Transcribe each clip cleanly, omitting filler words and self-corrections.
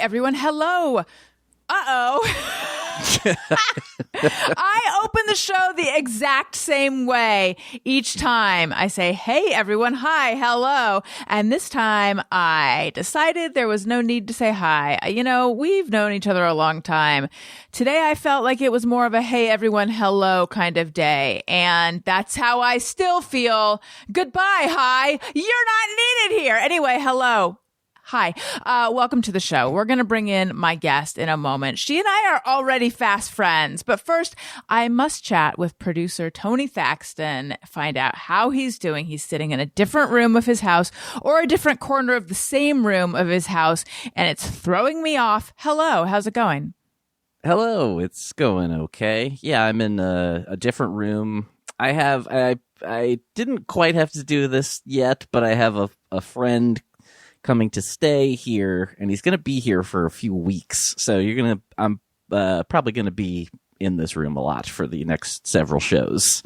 everyone. Hello. Uh-oh. I open the show the exact same way each time. I say, hey, everyone. Hi. Hello. And this time I decided there was no need to say hi. You know, we've known each other a long time. Today I felt like it was more of a hey, everyone. Hello kind of day. And that's how I still feel. Goodbye. Hi. You're not needed here. Anyway, hello. Hi. Welcome to the show. We're going to bring in my guest in a moment. She and I are already fast friends. But first, I must chat with producer Tony Thaxton, find out how he's doing. He's sitting in a different room of his house or a different corner of the same room of his house, and it's throwing me off. Hello. How's it going? Hello. It's going okay. Yeah, I'm in a different room. I didn't quite have to do this yet, but I have a friend coming to stay here, and he's going to be here for a few weeks. So I'm probably going to be in this room a lot for the next several shows.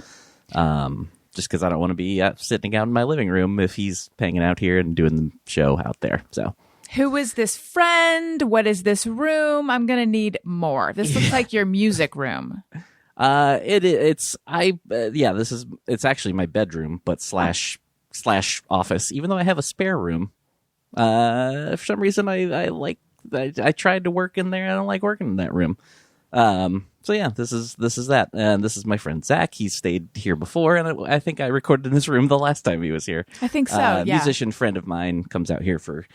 Just because I don't want to be sitting out in my living room if he's hanging out here and doing the show out there. So, who is this friend? What is this room? I'm going to need more. This looks like your music room. It's actually my bedroom, but slash office. Even though I have a spare room. For some reason, I tried to work in there. I don't like working in that room. So yeah, this is that, and this is my friend Zach. He stayed here before, and I think I recorded in this room the last time he was here. I think so. Yeah. Musician friend of mine comes out here for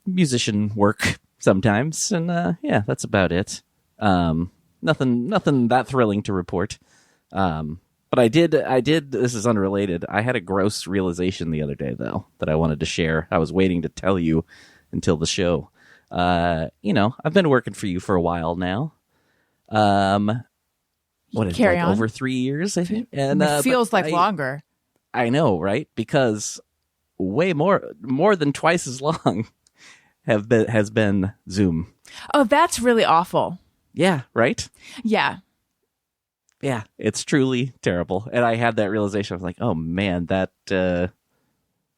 musician work sometimes, and yeah, that's about it. Nothing that thrilling to report. But I did, this is unrelated. I had a gross realization the other day, though, that I wanted to share. I was waiting to tell you until the show. I've been working for you for a while now. What is it, like over 3 years, I think? And it feels like longer. I know, right? Because way more than twice as long has been Zoom. Oh, that's really awful. Yeah, right? Yeah. Yeah, it's truly terrible. And I had that realization. I was like, oh, man, that,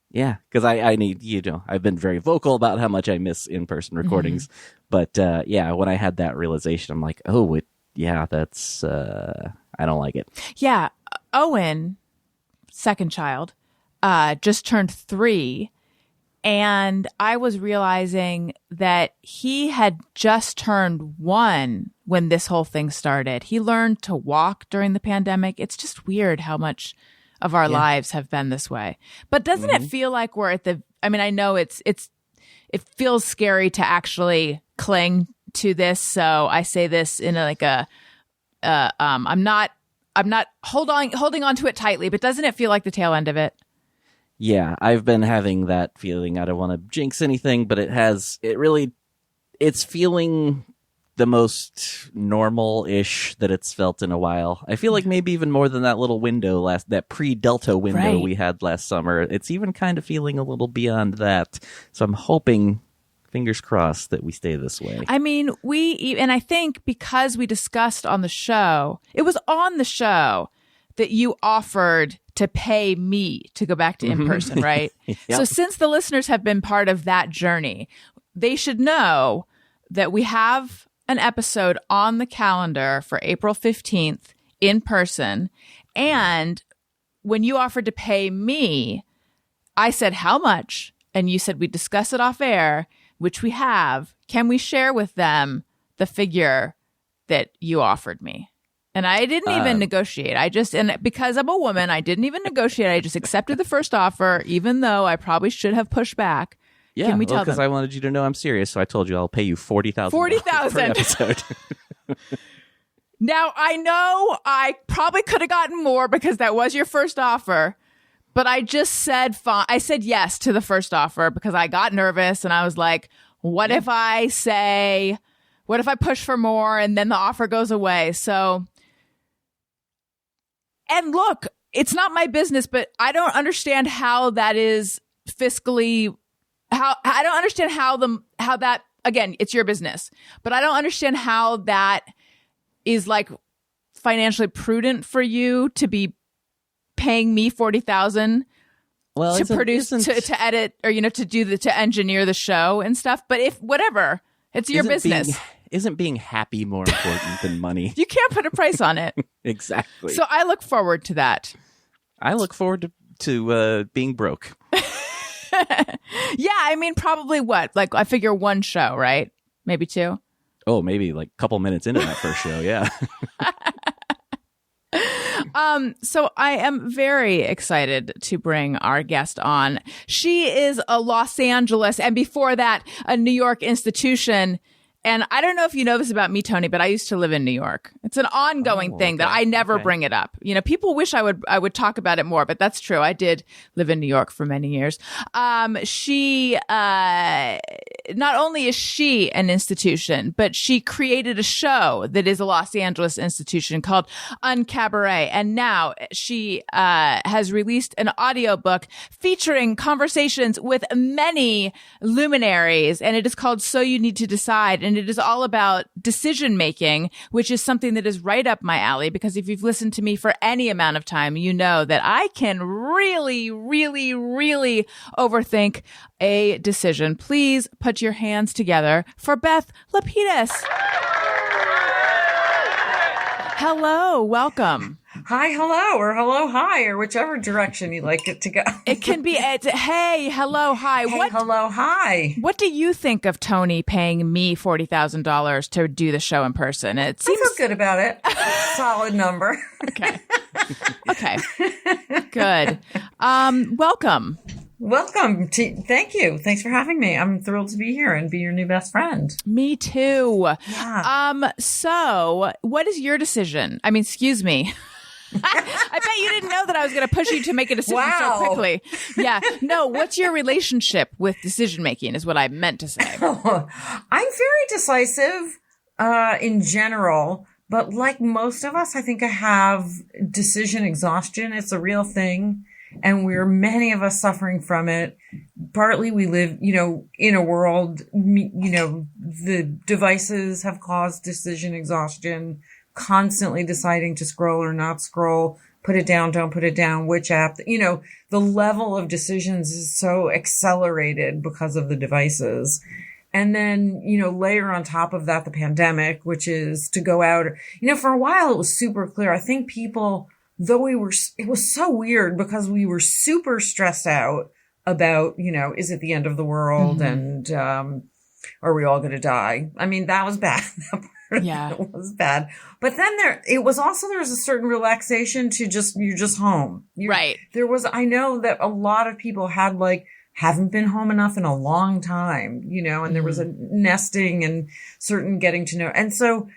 yeah, because I need, I've been very vocal about how much I miss in-person recordings. Mm-hmm. But, yeah, when I had that realization, I'm like, oh, that's, I don't like it. Yeah. Owen, second child, just turned 3. And I was realizing that he had just turned 1 when this whole thing started. He learned to walk during the pandemic. It's just weird how much of our lives have been this way. But doesn't it feel like we're at I know it feels scary to actually cling to this. So I say this in I'm not holding on to it tightly, but doesn't it feel like the tail end of it? Yeah, I've been having that feeling. I don't want to jinx anything, but it's feeling the most normal-ish that it's felt in a while. I feel like maybe even more than that little window that pre-Delta window we had last summer. It's even kind of feeling a little beyond that. So I'm hoping, fingers crossed, that we stay this way. I mean, and I think because we discussed on the show, it was on the show that you offered to pay me to go back to in-person, right? Yep. So since the listeners have been part of that journey, they should know that we have an episode on the calendar for April 15th in person. And when you offered to pay me, I said, how much? And you said, we'd discuss it off air, which we have. Can we share with them the figure that you offered me? And I didn't even negotiate. And because I'm a woman, I didn't even negotiate. I just accepted the first offer, even though I probably should have pushed back. Yeah, Can we tell them? Because I wanted you to know I'm serious, so I told you I'll pay you $40,000 per episode. Now, I know I probably could have gotten more because that was your first offer, but I just said fine. I said yes to the first offer because I got nervous and I was like, what if I push for more and then the offer goes away? So... And look, it's not my business, but I don't understand how that is fiscally. I don't understand how that, again, it's your business, but I don't understand how that is like financially prudent for you to be paying me $40,000 well, to produce, to edit, or, to engineer the show and stuff. But it's your business. Isn't being happy more important than money? You can't put a price on it. Exactly. So I look forward to that. I look forward to being broke. Yeah, I mean, probably what? Like, I figure one show, right? Maybe two? Oh, maybe like a couple minutes into that first show, yeah. So I am very excited to bring our guest on. She is a Los Angeles, and before that, a New York institution. And I don't know if you know this about me, Tony, but I used to live in New York. It's an ongoing thing that I never bring it up. People wish I would talk about it more, but that's true. I did live in New York for many years. She not only is she an institution, but she created a show that is a Los Angeles institution called UnCabaret. And now she has released an audiobook featuring conversations with many luminaries, and it is called So You Need to Decide. And it is all about decision making, which is something that is right up my alley, because if you've listened to me for any amount of time, you know that I can really, really, really overthink a decision. Please put your hands together for Beth Lapides. Hello, welcome. Hi, hello, or hello, hi, or whichever direction you like it to go. It can be, hey, hello, hi. Hey, hello, hi. What do you think of Tony paying me $40,000 to do the show in person? It seems I feel good about it. Solid number. Okay. Good. Welcome. Welcome. Thank you. Thanks for having me. I'm thrilled to be here and be your new best friend. Me too. Yeah. So what is your decision? I mean, excuse me. I bet you didn't know that I was going to push you to make a decision so quickly. Yeah. No, what's your relationship with decision making is what I meant to say. I'm very decisive in general, but like most of us, I think I have decision exhaustion. It's a real thing. And many of us suffering from it. Partly we live, in a world, the devices have caused decision exhaustion, constantly deciding to scroll or not scroll, put it down, don't put it down, which app, the level of decisions is so accelerated because of the devices. And then, layer on top of that, the pandemic, which is to go out, for a while it was super clear. I think people, though it was so weird because we were super stressed out about, is it the end of the world? Mm-hmm. And, are we all going to die? I mean, that was bad. Yeah. It was bad. But then there was a certain relaxation to you're just home. Right. I know that a lot of people haven't been home enough in a long time, and there was a nesting and certain getting to know. And so,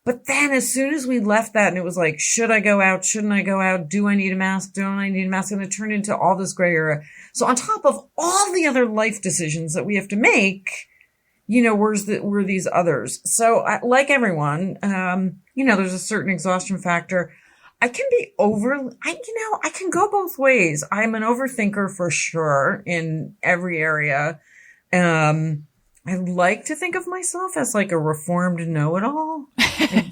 but then as soon as we left that and it was like, should I go out? Shouldn't I go out? Do I need a mask? Don't I need a mask? And it turned into all this gray area. So on top of all the other life decisions that we have to make, were these others. So like everyone, there's a certain exhaustion factor. I can be I can go both ways. I'm an overthinker for sure in every area. I like to think of myself as like a reformed know-it-all. I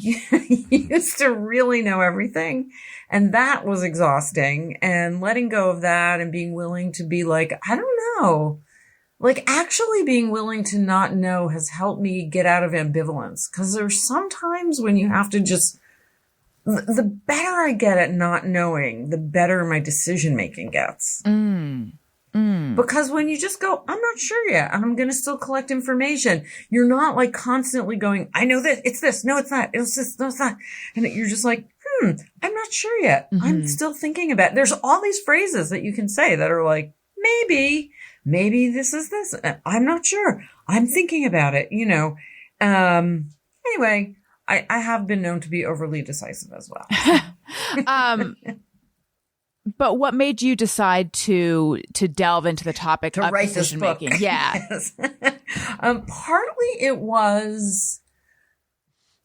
used to really know everything. And that was exhausting. And letting go of that and being willing to be like, I don't know. Like actually being willing to not know has helped me get out of ambivalence. Because there's sometimes when you have to the better I get at not knowing, the better my decision making gets. Because when you just go, I'm not sure yet, and I'm going to still collect information, you're not like constantly going, I know that it's this, no, it's that, it's this, no, it's that. And you're just like, I'm not sure yet. Mm-hmm. I'm still thinking about it. There's all these phrases that you can say that are like, maybe this is this. I'm not sure. I'm thinking about it, Anyway, I have been known to be overly decisive as well. But what made you decide to delve into the topic of decision making? Yeah. Yes. Partly it was,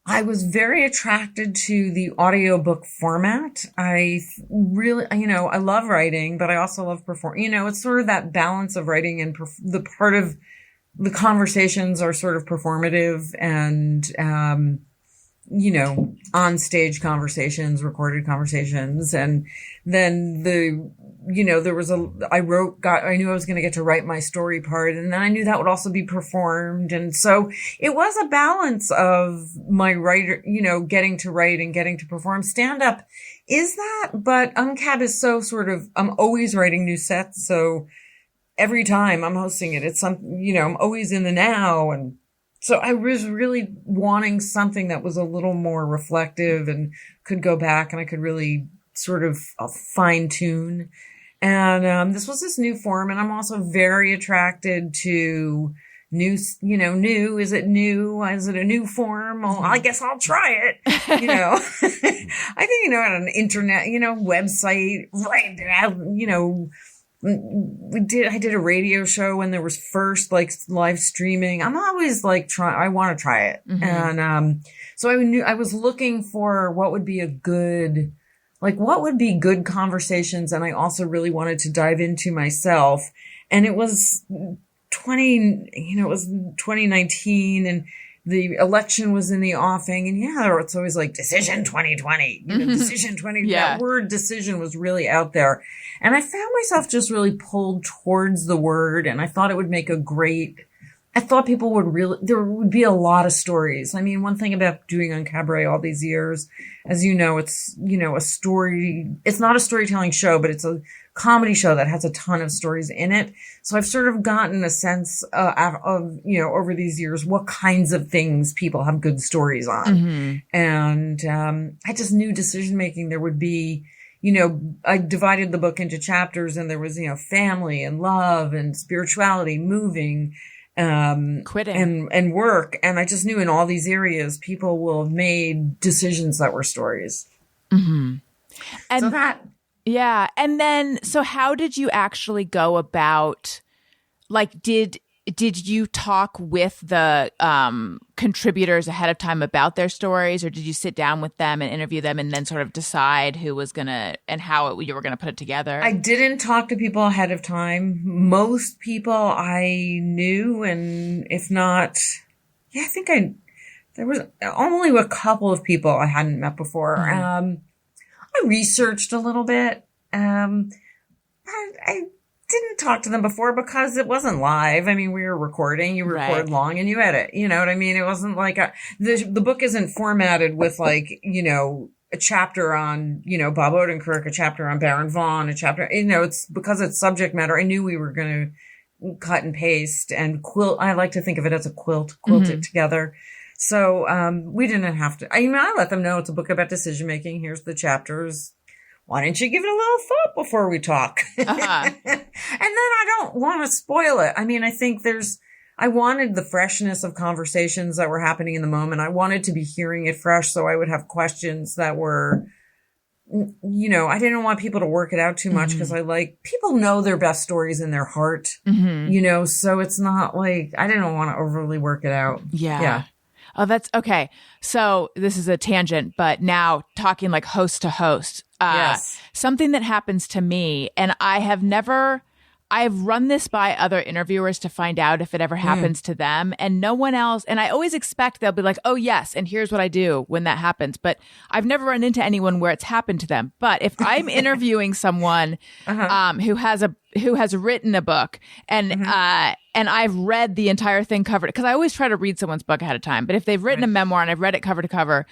I was very attracted to the audiobook format. I really, I love writing, but I also love performing. It's sort of that balance of writing and the part of the conversations are sort of performative and, on stage conversations, recorded conversations, and then I knew I was going to get to write my story part, and then I knew that would also be performed. And so it was a balance of my writer, getting to write and getting to perform. Stand up is that, but UnCab is so sort of, I'm always writing new sets. So every time I'm hosting it, it's I'm always in the now. And so I was really wanting something that was a little more reflective and could go back and I could really sort of fine tune. And this was this new form. And I'm also very attracted to new. Is it new? Is it a new form? Well, I guess I'll try it. I think, on an internet, website, right. I did a radio show when there was first like live streaming. I'm always like I want to try it. Mm-hmm. And, so I was looking for what would be good conversations. And I also really wanted to dive into myself. And it was 2019 and the election was in the offing, and it's always like decision 2020, decision 20. Yeah. That word decision was really out there. And I found myself just really pulled towards the word, and I thought it would make I thought people there would be a lot of stories. I mean, one thing about doing UnCabaret all these years, as you know, it's, a story, it's not a storytelling show, but it's a comedy show that has a ton of stories in it. So I've sort of gotten a sense of, over these years, what kinds of things people have good stories on. Mm-hmm. And I just knew decision-making there would be, I divided the book into chapters and there was, family and love and spirituality, moving, quitting and work. And I just knew in all these areas, people will have made decisions that were stories. Mm-hmm. And so that, yeah. And then, so how did you actually go about, like, did you talk with the contributors ahead of time about their stories, or did you sit down with them and interview them and then sort of decide who was and how you were going to put it together? I didn't talk to people ahead of time. Most people I knew, and if not, I think there was only a couple of people I hadn't met before. Mm-hmm. I researched a little bit. I didn't talk to them before because it wasn't live. I mean, we were recording. You record long and you edit. You know what I mean? It wasn't like the book isn't formatted with like, a chapter on, Bob Odenkirk, a chapter on Baron Vaughn, a chapter, it's because it's subject matter. I knew we were going to cut and paste and quilt. I like to think of it as a quilt mm-hmm. it together. So, we didn't have to, I let them know it's a book about decision making. Here's the chapters. Why didn't you give it a little thought before we talk? Uh-huh. And then I don't want to spoil it. I mean, I think I wanted the freshness of conversations that were happening in the moment. I wanted to be hearing it fresh so I would have questions that were, I didn't want people to work it out too much because mm-hmm. People know their best stories in their heart, mm-hmm. So it's not like, I didn't want to overly work it out. Yeah. Oh, that's okay. So this is a tangent, but now talking like host to host, yes. Something that happens to me, and I've run this by other interviewers to find out if it ever happens to them, and no one else. And I always expect they'll be like, oh yes, and here's what I do when that happens. But I've never run into anyone where it's happened to them. But if I'm interviewing someone, who has written a book and, mm-hmm. And I've read the entire thing cover, because I always try to read someone's book ahead of time. But if they've written a memoir and I've read it cover to cover,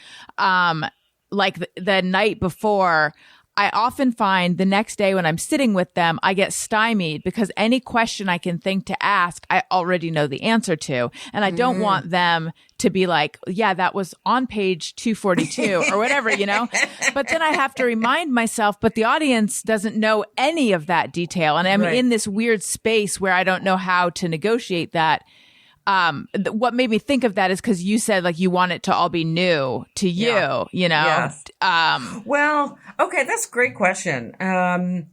like the night before, I often find the next day when I'm sitting with them, I get stymied because any question I can think to ask, I already know the answer to. And I don't want them to be like, yeah, that was on page 242 or whatever, But then I have to remind myself, but the audience doesn't know any of that detail. And I'm in this weird space where I don't know how to negotiate that. What made me think of that is because you said like you want it to all be new to you, Yes. Well, okay, that's a great question. I'm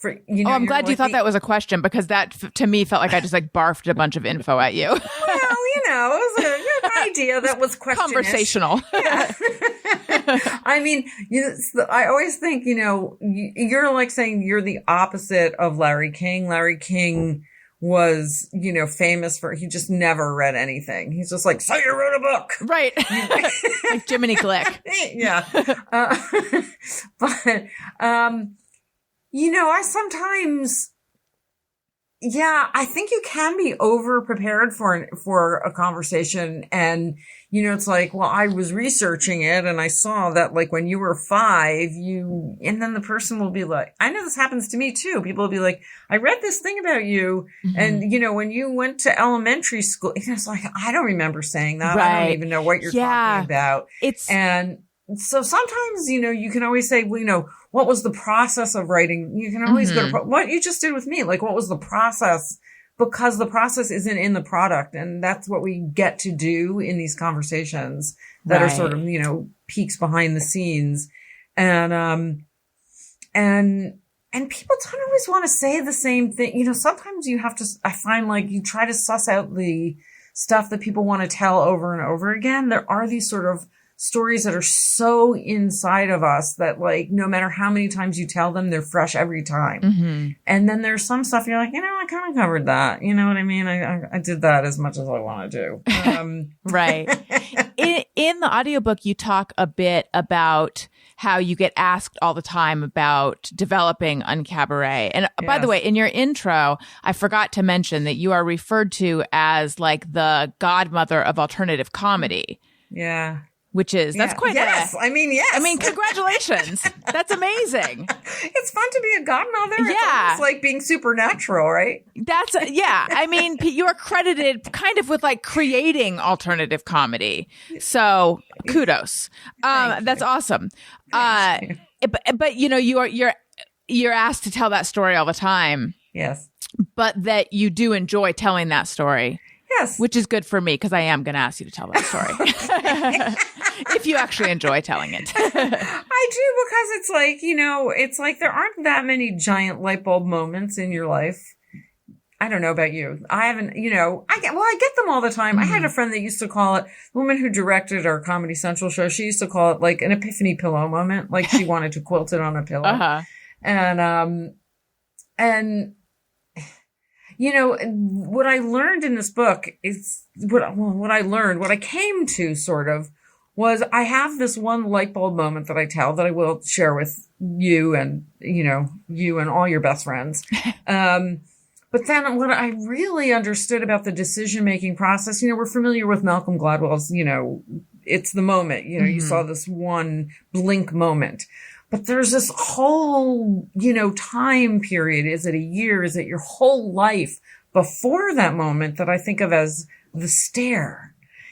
glad you thought that was a question, because that to me felt like I just like barfed a bunch of info at you. Well, it was an idea that was conversational. Yeah. I mean, I always think, you're like saying you're the opposite of Larry King. Larry King was, famous for, he just never read anything. He's just like, so you wrote a book. Right. Like Jiminy Glick. Yeah. I sometimes, I think you can be over prepared for a conversation. And, it's like, well, I was researching it and I saw that like when you were 5, and then the person will be like, I know this happens to me too. People will be like, I read this thing about you. Mm-hmm. And, when you went to elementary school, it's like, I don't remember saying that. Right. I don't even know what you're talking about. And so sometimes, you can always say, well, what was the process of writing? You can always go to what you just did with me. Like, what was the process? Because the process isn't in the product. And that's what we get to do in these conversations that are sort of, peeks behind the scenes. And people don't always want to say the same thing. Sometimes you have to, I find like you try to suss out the stuff that people want to tell over and over again. There are these sort of stories that are so inside of us that like, no matter how many times you tell them, they're fresh every time. Mm-hmm. And then there's some stuff you're like, I kind of covered that. You know what I mean? I did that as much as I want to do. Right. In the audiobook, you talk a bit about how you get asked all the time about developing UnCabaret. And by the way, in your intro, I forgot to mention that you are referred to as like the godmother of alternative comedy. Yeah. Which is, that's quite yes. I mean, congratulations. That's amazing. It's fun to be a godmother. It's almost like being supernatural, right? I mean, you are credited kind of with like creating alternative comedy. So kudos. That's awesome. But you're asked to tell that story all the time. Yes. But that you do enjoy telling that story. Yes. Which is good for me because I am going to ask you to tell that story. If you actually enjoy telling it. I do, because it's like there aren't that many giant light bulb moments in your life. I don't know about you. I haven't, I get them all the time. Mm-hmm. I had a friend that used to call it, the woman who directed our Comedy Central show, she used to call it like an epiphany pillow moment. Like she wanted to quilt it on a pillow. Uh-huh. And what I learned in this book is what I came to sort of was I have this one light bulb moment that I tell that I will share with you and, you and all your best friends. But then what I really understood about the decision-making process, we're familiar with Malcolm Gladwell's, it's the moment, you saw this one blink moment. But there's this whole, time period. Is it a year? Is it your whole life before that moment that I think of as the stare?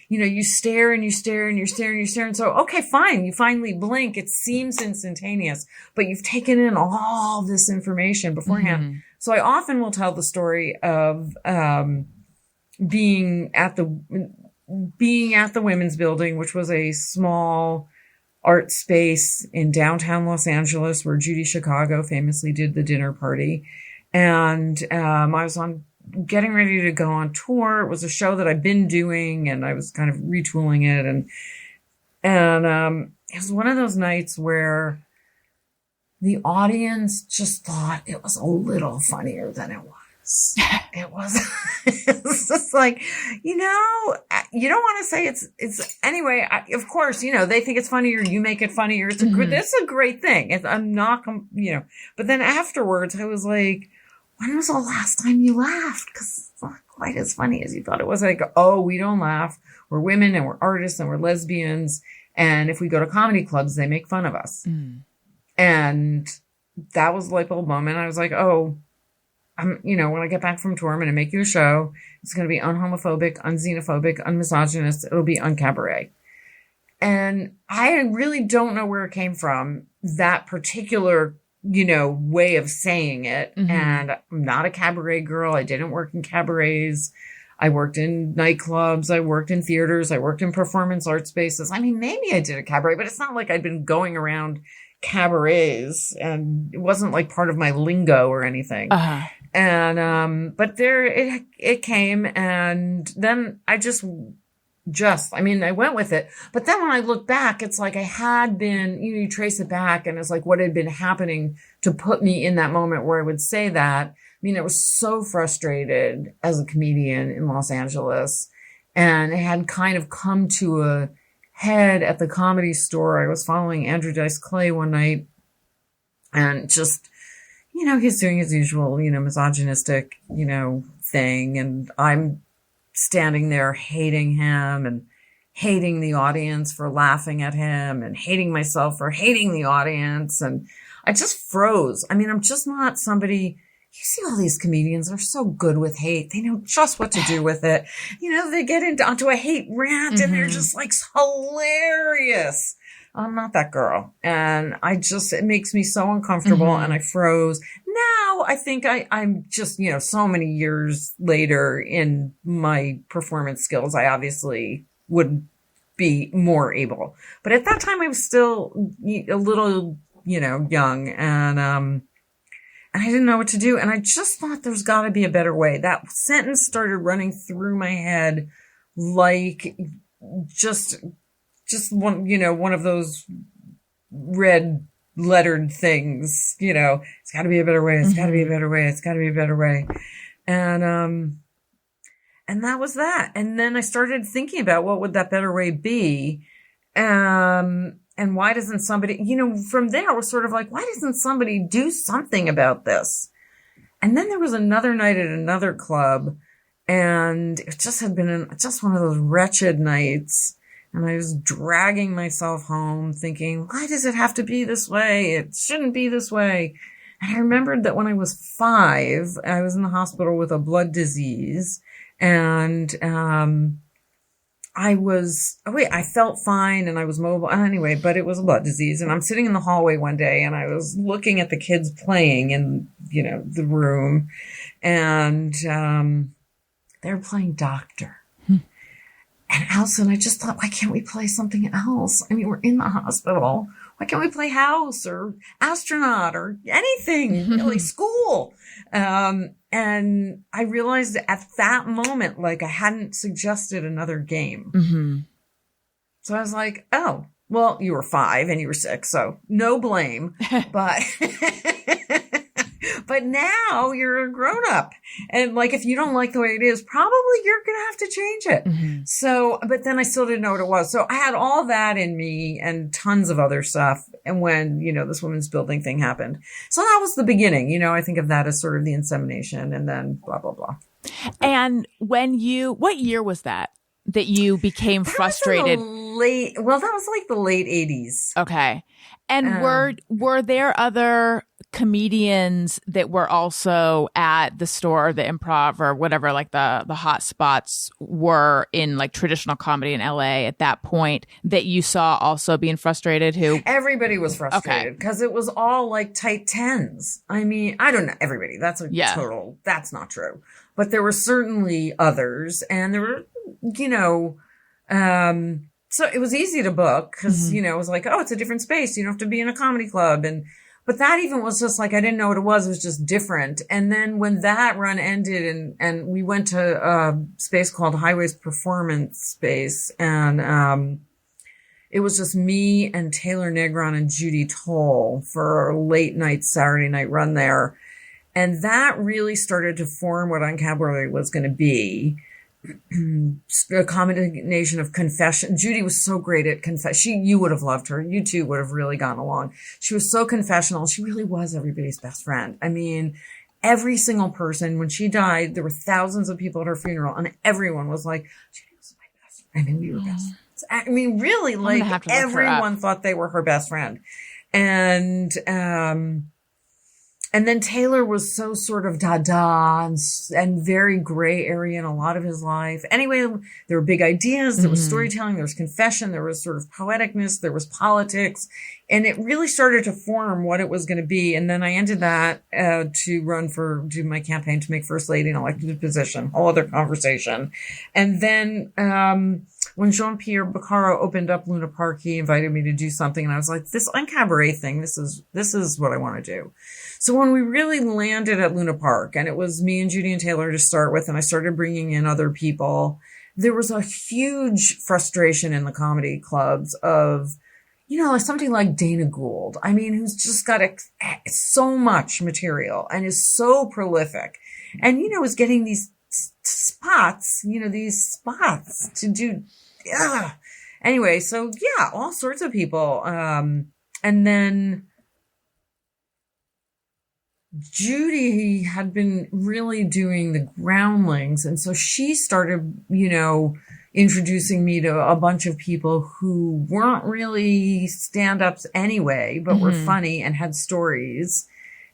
You stare and you stare and you stare and you stare. And so, okay, fine. You finally blink. It seems instantaneous, but you've taken in all this information beforehand. Mm-hmm. So I often will tell the story of, being at the Women's Building, which was a small art space in downtown Los Angeles where Judy Chicago famously did the dinner party. And I was getting ready to go on tour. It was a show that I've been doing and I was kind of retooling it. And it was one of those nights where the audience just thought it was a little funnier than it was. It was just like, you don't want to say it's anyway, of course, they think it's funnier. You make it funnier. It's that's a great thing. I'm not, but then afterwards I was like, when was the last time you laughed? Cause it's not quite as funny as you thought it was. Like, oh, we don't laugh. We're women and we're artists and we're lesbians. And if we go to comedy clubs, they make fun of us. Mm. And that was the light bulb moment. I was like, oh, when I get back from tour, I'm going to make you a show. It's going to be unhomophobic, unxenophobic, unmisogynist. It'll be UnCabaret. And I really don't know where it came from, that particular, way of saying it. Mm-hmm. And I'm not a cabaret girl. I didn't work in cabarets. I worked in nightclubs. I worked in theaters. I worked in performance art spaces. I mean, maybe I did a cabaret, but it's not like I'd been going around cabarets and it wasn't like part of my lingo or anything. Uh-huh. And, but there it came. And then I I went with it. But then when I look back, it's like I had been, you trace it back and it's like what had been happening to put me in that moment where I would say that. I mean, I was so frustrated as a comedian in Los Angeles and it had kind of come to a head at the Comedy Store. I was following Andrew Dice Clay one night and just, he's doing his usual, misogynistic, thing. And I'm standing there hating him and hating the audience for laughing at him and hating myself for hating the audience. And I just froze. I mean, I'm just not somebody, you see all these comedians, they're so good with hate. They know just what to do with it. They get onto a hate rant and they're just like hilarious. I'm not that girl. And it makes me so uncomfortable and I froze. Now I think I'm just, so many years later in my performance skills, I obviously would be more able. But at that time I was still a little, young and I didn't know what to do. And I just thought there's got to be a better way. That sentence started running through my head like just one, one of those red lettered things, it's got to be a better way. It's got to be a better way. It's got to be a better way. And that was that. And then I started thinking about what would that better way be? And why doesn't somebody, from there, we're sort of like, why doesn't somebody do something about this? And then there was another night at another club, and it just had been just one of those wretched nights. And I was dragging myself home thinking, why does it have to be this way? It shouldn't be this way. And I remembered that when I was 5, I was in the hospital with a blood disease, and I felt fine and I was mobile anyway, but it was a blood disease. And I'm sitting in the hallway one day and I was looking at the kids playing in, the room, and they were playing doctor. And Allison, I just thought, why can't we play something else? I mean, we're in the hospital. Why can't we play house or astronaut or anything, really, school? And I realized at that moment, like I hadn't suggested another game. Mm-hmm. So I was like, oh, well, you were 5 and you were 6, so no blame. But but now you're a grown up. And like, if you don't like the way it is, probably you're going to have to change it. Mm-hmm. So, but then I still didn't know what it was. So I had all that in me and tons of other stuff. And when, this women's building thing happened. So that was the beginning. I think of that as sort of the insemination and then blah, blah, blah. And what year was that you became frustrated? That was like the late 80s. Okay. And were there other comedians that were also at the store, the Improv or whatever, like the hot spots were in like traditional comedy in LA at that point that you saw also being frustrated? Everybody was frustrated because it was all like tight tens. I mean, I don't know everybody. That's that's not true. But there were certainly others, and there were, so it was easy to book because, it was like, oh, it's a different space. You don't have to be in a comedy club. But that even was just like, I didn't know what it was. It was just different. And then when that run ended and we went to a space called Highways Performance Space, and it was just me and Taylor Negron and Judy Toll for a late night Saturday night run there. And that really started to form what UnCabaret was going to be. A combination of confession. Judy was so great at confession. You would have loved her. You two would have really gotten along. She was so confessional. She really was everybody's best friend. I mean, every single person, when she died, there were thousands of people at her funeral, and everyone was like, Judy was my best friend. I mean, we were best friends. I mean, really, like everyone thought they were her best friend. And then Taylor was so sort of dada and very gray area in a lot of his life. Anyway, there were big ideas. There was storytelling. There was confession. There was sort of poeticness. There was politics. And it really started to form what it was going to be. And then I ended that to do my campaign to make First Lady an elected position. Whole other conversation. And then when Jean-Pierre Beccaro opened up Luna Park, he invited me to do something. And I was like, this UnCabaret thing, this is what I want to do. So when we really landed at Luna Park, and it was me and Judy and Taylor to start with, and I started bringing in other people, there was a huge frustration in the comedy clubs of, something like Dana Gould. I mean, who's just got so much material and is so prolific, and, is getting these spots to do. Anyway, so yeah, all sorts of people. And then Judy had been really doing the groundlings. And so she started, introducing me to a bunch of people who weren't really stand-ups anyway, but were funny and had stories.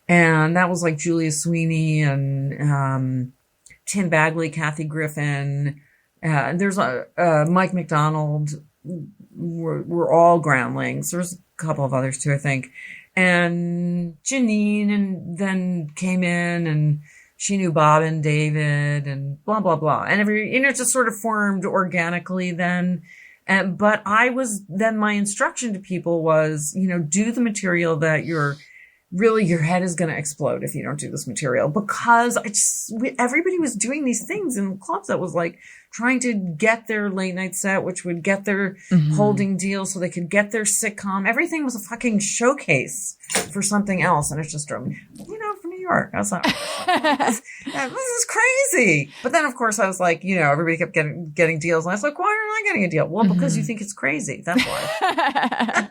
And that was like Julia Sweeney and Tim Bagley, Kathy Griffin. There's Mike McDonald. We're all groundlings. There's a couple of others too, I think. And Janine and then came in and she knew Bob and David and blah, blah, blah. And it just sort of formed organically then. But then my instruction to people was, do the material that your head is going to explode if you don't do this material, because everybody was doing these things in clubs that was like trying to get their late night set, which would get their holding deal so they could get their sitcom. Everything was a fucking showcase for something else. And it just drove me, from New York. I was like, this is crazy. But then of course I was like, everybody kept getting deals. And I was like, why aren't I getting a deal? Well, because you think it's crazy. That's why.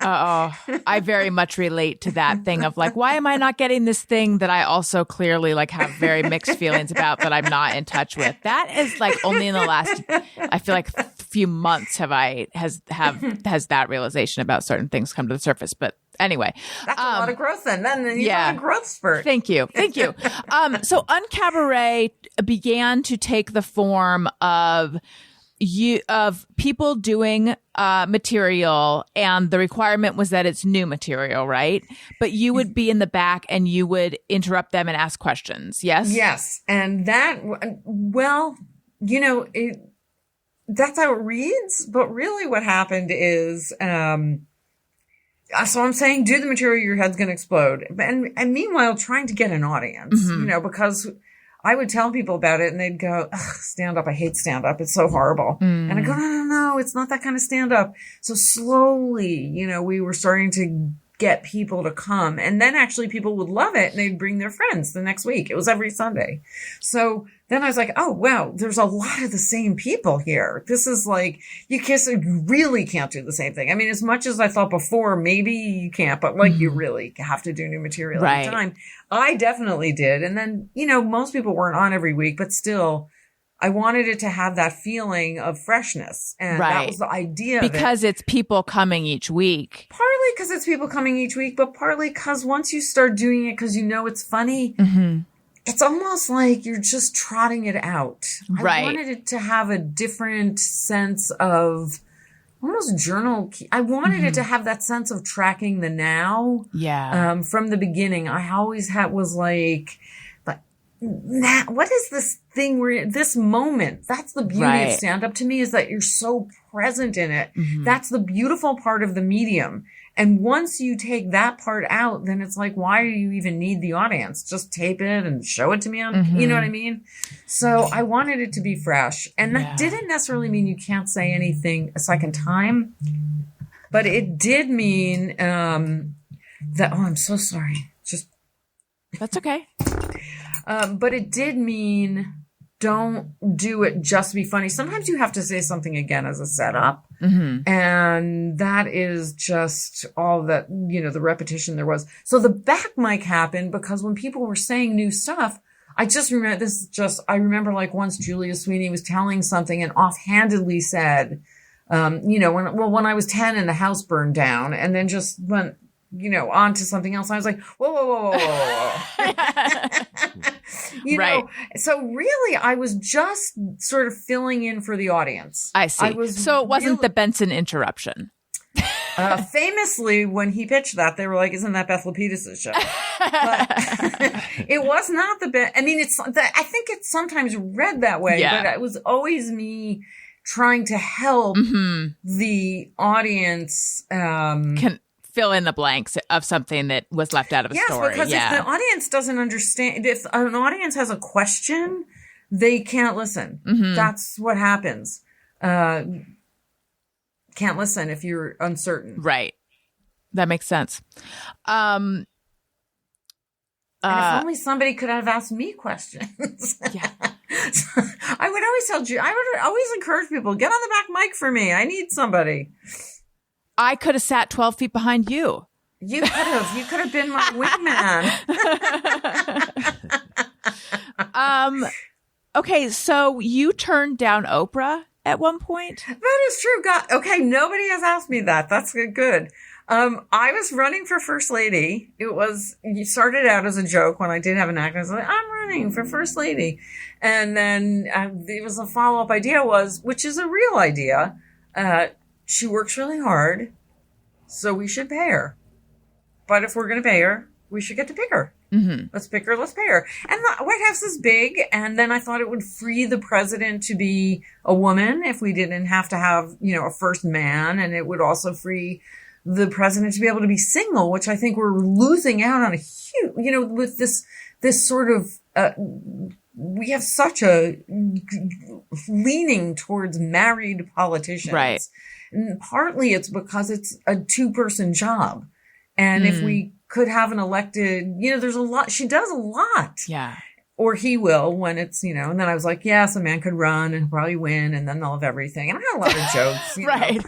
I very much relate to that thing of like, why am I not getting this thing that I also clearly like have very mixed feelings about that I'm not in touch with? That is like only in the last, I feel like few months has that realization about certain things come to the surface. But anyway, that's a lot of growth. Then you got a growth spurt. Thank you. So UnCabaret began to take the form of people doing material, and the requirement was that it's new material, right? But you would be in the back and you would interrupt them and ask questions. Yes, and that, that's how it reads. But really, what happened is, so I'm saying, do the material, your head's going to explode, and meanwhile, trying to get an audience, because I would tell people about it and they'd go, stand up. I hate stand up. It's so horrible. And I go, no, it's not that kind of stand up. So slowly, we were starting to get people to come, and then actually people would love it and they'd bring their friends the next week. It was every Sunday. So then I was like, oh, wow, there's a lot of the same people here. This is like, you really can't do the same thing. I mean, as much as I thought before, maybe you can't, but like you really have to do new material every time. I definitely did. And then, most people weren't on every week, but still, I wanted it to have that feeling of freshness. And that was the idea because it's people coming each week. Partly because it's people coming each week, but partly because once you start doing it because it's funny, it's almost like you're just trotting it out. I wanted it to have a different sense of almost journal. I wanted it to have that sense of tracking the now. Yeah. From the beginning, I always was like, now, what is this thing where this moment? That's the beauty of stand up to me, is that you're so present in it. That's the beautiful part of the medium. And once you take that part out, then it's like, why do you even need the audience? Just tape it and show it to me on, you know what I mean? So I wanted it to be fresh. And that didn't necessarily mean you can't say anything a second time, but it did mean, that, I'm so sorry. That's okay. But it did mean don't do it just to be funny. Sometimes you have to say something again as a setup. And that is just all that, the repetition there was. So the back mic happened because when people were saying new stuff, I remember like once Julia Sweeney was telling something and offhandedly said, when I was 10 and the house burned down, and then just went, on to something else. I was like, whoa. So really I was just sort of filling in for the audience. I see. So it wasn't the Benson interruption. Famously, when he pitched that, they were like, isn't that Beth Lapides' show? But it was not I mean, I think it's sometimes read that way, but it was always me trying to help the audience, fill in the blanks of something that was left out of a story. Because if the audience doesn't understand, if an audience has a question, they can't listen. That's what happens. Can't listen if you're uncertain. Right. That makes sense. And if only somebody could have asked me questions. I would always encourage people, get on the back mic for me. I need somebody. I could have sat 12 feet behind you. You could have. You could have been my wingman. Okay, so you turned down Oprah at one point? That is true. God, okay, nobody has asked me that. That's good. I was running for First Lady. You started out as a joke when I did have an act. I was like, I'm running for First Lady. And then there was a follow-up idea which is a real idea. She works really hard, so we should pay her. But if we're going to pay her, we should get to pick her. Mm-hmm. Let's pick her. Let's pay her. And the White House is big. And then I thought it would free the president to be a woman if we didn't have to have, a first man. And it would also free the president to be able to be single, which I think we're losing out on a huge, with this sort of, we have such a leaning towards married politicians. Right. And partly it's because it's a 2-person job. And if we could have an elected, there's a lot, she does a lot. Yeah. Or he will when it's, and then I was like, yes, a man could run and probably win and then they'll have everything. And I had a lot of jokes, Right.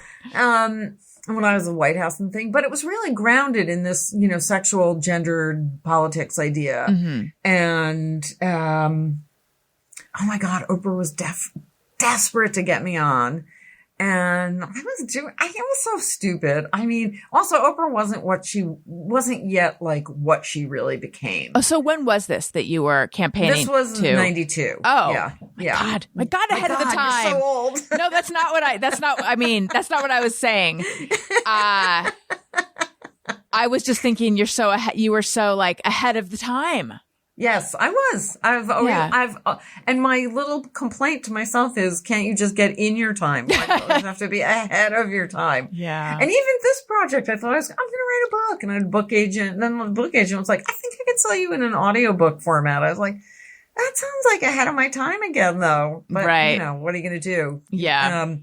When I was in the White House and thing, but it was really grounded in this, sexual gendered politics idea. Mm-hmm. And, oh my God, Oprah was desperate to get me on. And it was so stupid. I mean, also Oprah wasn't yet like what she really became. Oh, so when was this that you were campaigning? This was 92. Oh, yeah. My God, ahead of the time. You're so old. No, that's not what I was saying. I was just thinking you were so like ahead of the time. Yes, I was. And my little complaint to myself is, can't you just get in your time? Why do you always have to be ahead of your time? Yeah. And even this project, I thought I'm going to write a book, and I had a book agent. And then the book agent was like, I think I could sell you in an audiobook format. I was like, that sounds like ahead of my time again, though. But right. What are you going to do? Yeah.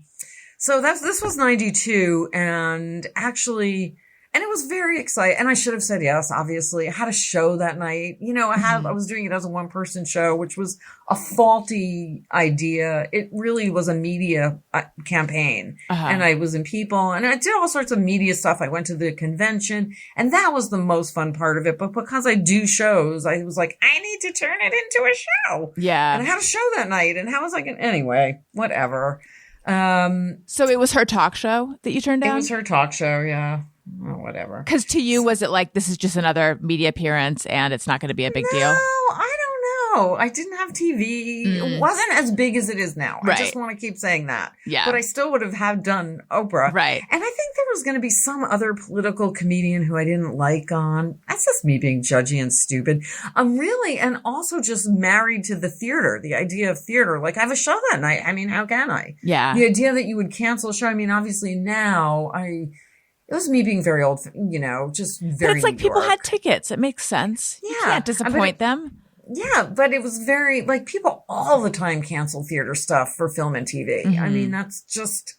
So this was 92, and actually. And it was very exciting. And I should have said yes, obviously. I had a show that night. I was doing it as a 1-person show, which was a faulty idea. It really was a media campaign. Uh-huh. And I was in People, and I did all sorts of media stuff. I went to the convention, and that was the most fun part of it. But because I do shows, I was like, I need to turn it into a show. Yeah. And I had a show that night, and how was I going to, anyway, whatever. So it was her talk show that you turned down? It was her talk show, yeah. Or whatever. Because to you, was it like, this is just another media appearance and it's not going to be a big deal? No, I don't know. I didn't have TV. It wasn't as big as it is now. Right. I just want to keep saying that. Yeah. But I still would have done Oprah. Right. And I think there was going to be some other political comedian who I didn't like on. That's just me being judgy and stupid. Really, and also just married to the theater, the idea of theater. Like, I have a show that night. I mean, how can I? Yeah. The idea that you would cancel a show. I mean, obviously now it was me being very old, just very. But it's like people had tickets. It makes sense. Yeah. You can't disappoint them. Yeah, but it was very, like, people all the time cancel theater stuff for film and TV. Mm-hmm. I mean, that's just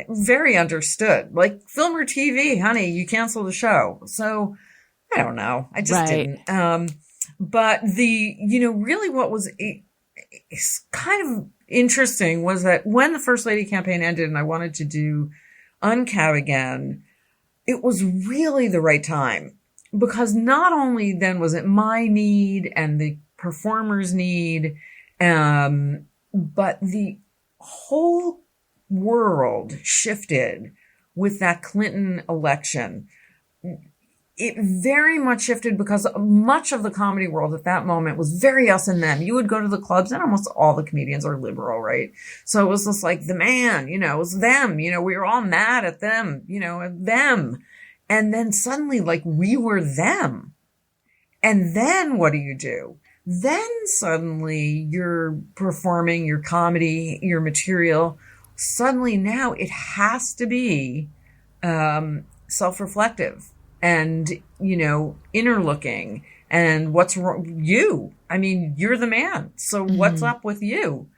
very understood. Like, film or TV, honey, you cancel the show. So, I don't know. I just didn't. But really what was kind of interesting was that when the First Lady campaign ended and I wanted to do UnCabaret again, it was really the right time, because not only then was it my need and the performer's need, but the whole world shifted with that Clinton election. It very much shifted because much of the comedy world at that moment was very us and them. You would go to the clubs and almost all the comedians are liberal, right? So it was just like the man, it was them, we were all mad at them, them. And then suddenly, like, we were them. And then what do? Then suddenly you're performing your comedy, your material. Suddenly now it has to be self-reflective and, inner looking. And what's wrong? I mean, you're the man. So what's up with you?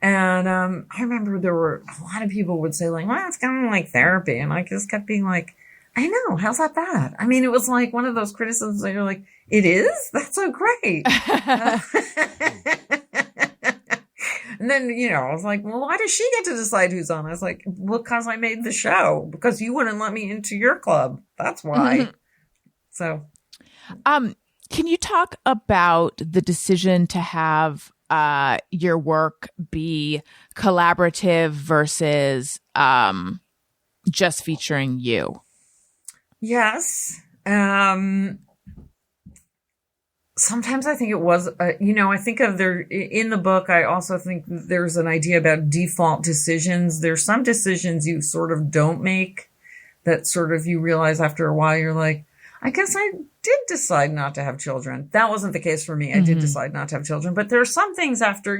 And I remember there were a lot of people would say, like, well, it's kind of like therapy. And I just kept being like, I know. How's that bad? I mean, it was like one of those criticisms that you're like, it is? That's so great. And then, I was like, well, why does she get to decide who's on? I was like, because I made the show. Because you wouldn't let me into your club. That's why. So, can you talk about the decision to have your work be collaborative versus just featuring you? yes. Sometimes I think it was, I think of in the book, I also think there's an idea about default decisions. There's some decisions you sort of don't make that sort of you realize after a while, you're like, I guess I did decide not to have children. That wasn't the case for me. I did decide not to have children, but there are some things after,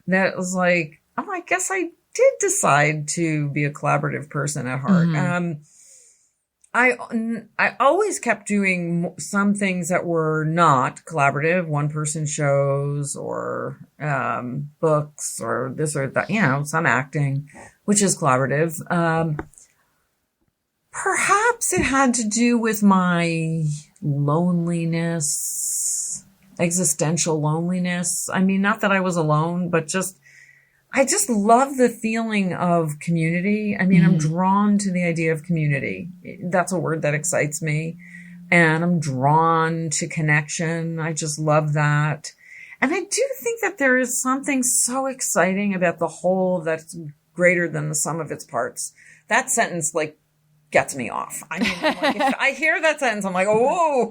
that was like, oh, I guess I did decide to be a collaborative person at heart. I always kept doing some things that were not collaborative, one person shows or books or this or that, some acting, which is collaborative. Perhaps it had to do with my loneliness, existential loneliness. I mean, not that I was alone, but I just love the feeling of community. I mean, I'm drawn to the idea of community. That's a word that excites me. And I'm drawn to connection. I just love that. And I do think that there is something so exciting about the whole that's greater than the sum of its parts. That sentence, gets me off. I mean, if I hear that sentence, I'm like, oh,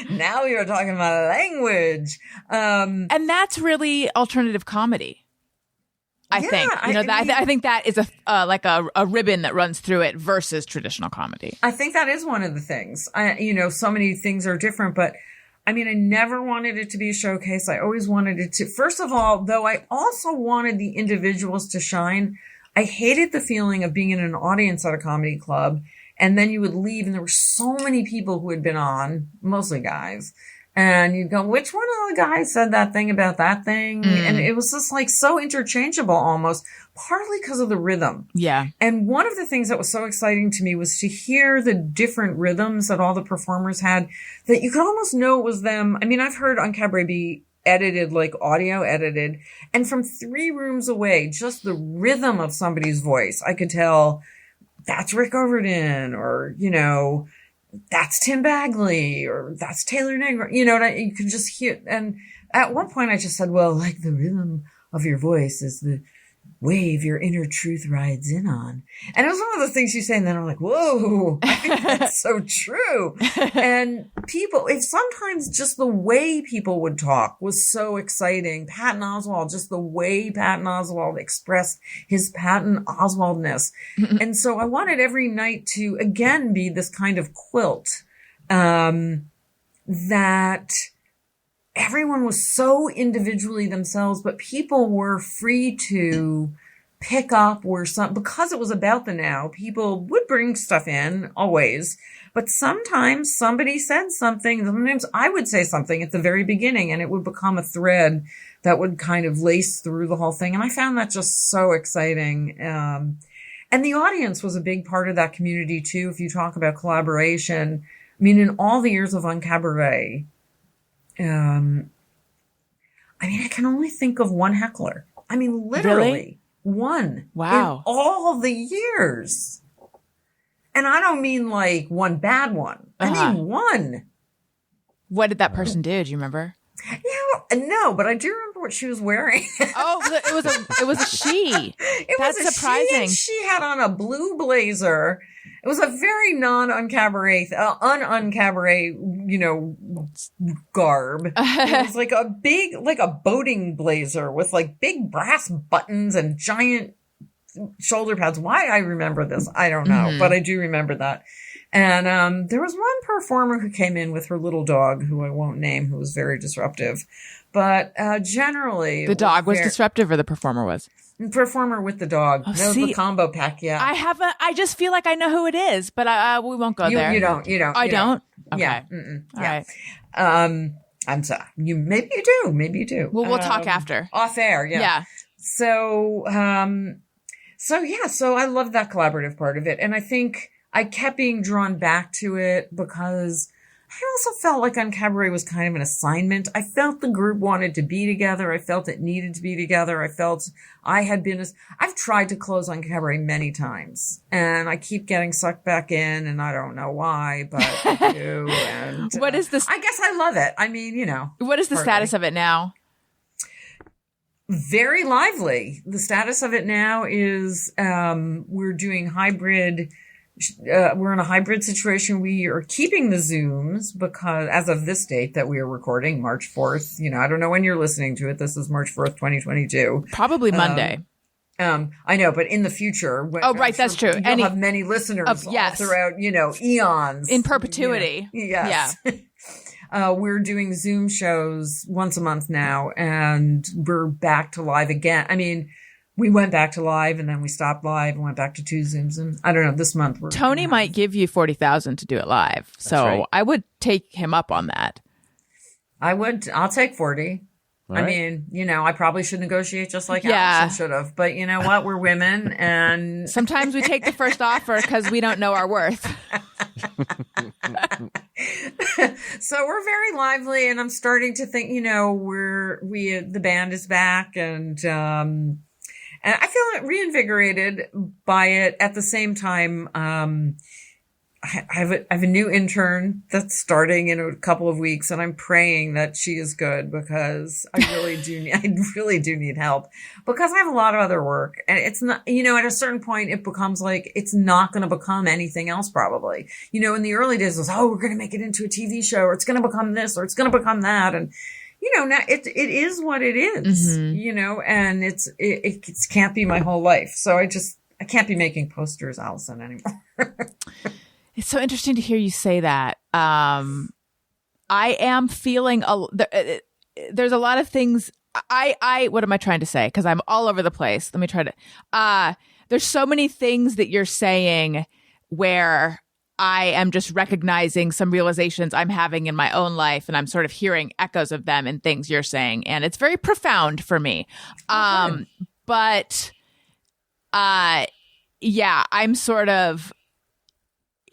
now you're talking about language. And that's really alternative comedy. I think, I think that is a ribbon that runs through it versus traditional comedy. I think that is one of the things. So many things are different, but I mean, I never wanted it to be a showcase. I always wanted it to, first of all, though, I also wanted the individuals to shine. I hated the feeling of being in an audience at a comedy club, and then you would leave, and there were so many people who had been on, mostly guys, and you'd go, which one of the guys said that thing about that thing? And it was just so interchangeable almost, partly because of the rhythm. Yeah. And one of the things that was so exciting to me was to hear the different rhythms that all the performers had, that you could almost know it was them. I mean, I've heard UnCabaret be edited, audio edited, and from 3 rooms away, just the rhythm of somebody's voice, I could tell that's Rick Overton, or that's Tim Bagley, or that's Taylor Negro. You could just hear. And at one point I just said, well, the rhythm of your voice is the wave your inner truth rides in on. And it was one of the things you say, and then I'm like, whoa, I think that's so true. And sometimes just the way people would talk was so exciting. Patton Oswalt, just the way Patton Oswalt expressed his Patton Oswaldness. And so I wanted every night to, again, be this kind of quilt, that everyone was so individually themselves, but people were free to pick up because it was about the now, people would bring stuff in always, but sometimes somebody said something. Sometimes I would say something at the very beginning, and it would become a thread that would kind of lace through the whole thing. And I found that just so exciting. And the audience was a big part of that community too. If you talk about collaboration, I mean, in all the years of UnCabaret, I can only think of one heckler. I mean, literally one. Wow. In all the years. And I don't mean one bad one. I mean one. What did that person do? Do you remember? Yeah, no, but I do remember what she was wearing. Oh, it was a she. That's surprising. She had on a blue blazer. It was a very non-UnCabaret, un-UnCabaret, garb. It was a boating blazer with big brass buttons and giant shoulder pads. Why I remember this, I don't know, but I do remember that. And there was one performer who came in with her little dog, who I won't name, who was very disruptive. But generally, the dog was disruptive, or the performer was? Performer with the dog. Oh, that was the combo pack. Yeah, I just feel like I know who it is, but we won't go there. You don't. I don't. Okay. Yeah. All right. I'm sorry. Maybe you do. Well, we'll talk after. Off air. Yeah. Yeah. So I love that collaborative part of it, and I think I kept being drawn back to it because I also felt like UnCabaret was kind of an assignment. I felt the group wanted to be together. I felt it needed to be together. I felt I've tried to close UnCabaret many times, and I keep getting sucked back in, and I don't know why, but I do. And what is this? I guess I love it. I mean, what is the status of it now? Very lively. The status of it now is we're doing hybrid. We're in a hybrid situation. We are keeping the Zooms because as of this date that we are recording, March 4th, I don't know when you're listening to it. This is March 4th, 2022. Probably Monday. I know, but in the future. Right. That's true. You'll have many listeners all throughout, eons. In perpetuity. Yes. Yeah. We're doing Zoom shows once a month now, and we're back to live again. I mean, we went back to live, and then we stopped live and went back to 2 Zooms. And I don't know, this month Tony might give you $40,000 to do it live. So right. I would take him up on that. I'll take 40. Right. I mean, I probably should negotiate just like Allison should have. But you know what? We're women, and sometimes we take the first offer because we don't know our worth. So we're very lively, and I'm starting to think, the band is back, and I feel reinvigorated by it. At the same time, I have a new intern that's starting in a couple of weeks, and I'm praying that she is good because I really do need help because I have a lot of other work, and it's not, at a certain point it becomes like it's not going to become anything else probably. In the early days it was, we're going to make it into a TV show, or it's going to become this, or it's going to become that, and now it is what it is, and it can't be my whole life. So I can't be making posters, Allison, anymore. It's so interesting to hear you say that. I am feeling there's a lot of things. What am I trying to say? Because I'm all over the place. Let me try to. There's so many things that you're saying where I am just recognizing some realizations I'm having in my own life, and I'm sort of hearing echoes of them in things you're saying, and it's very profound for me. But I'm sort of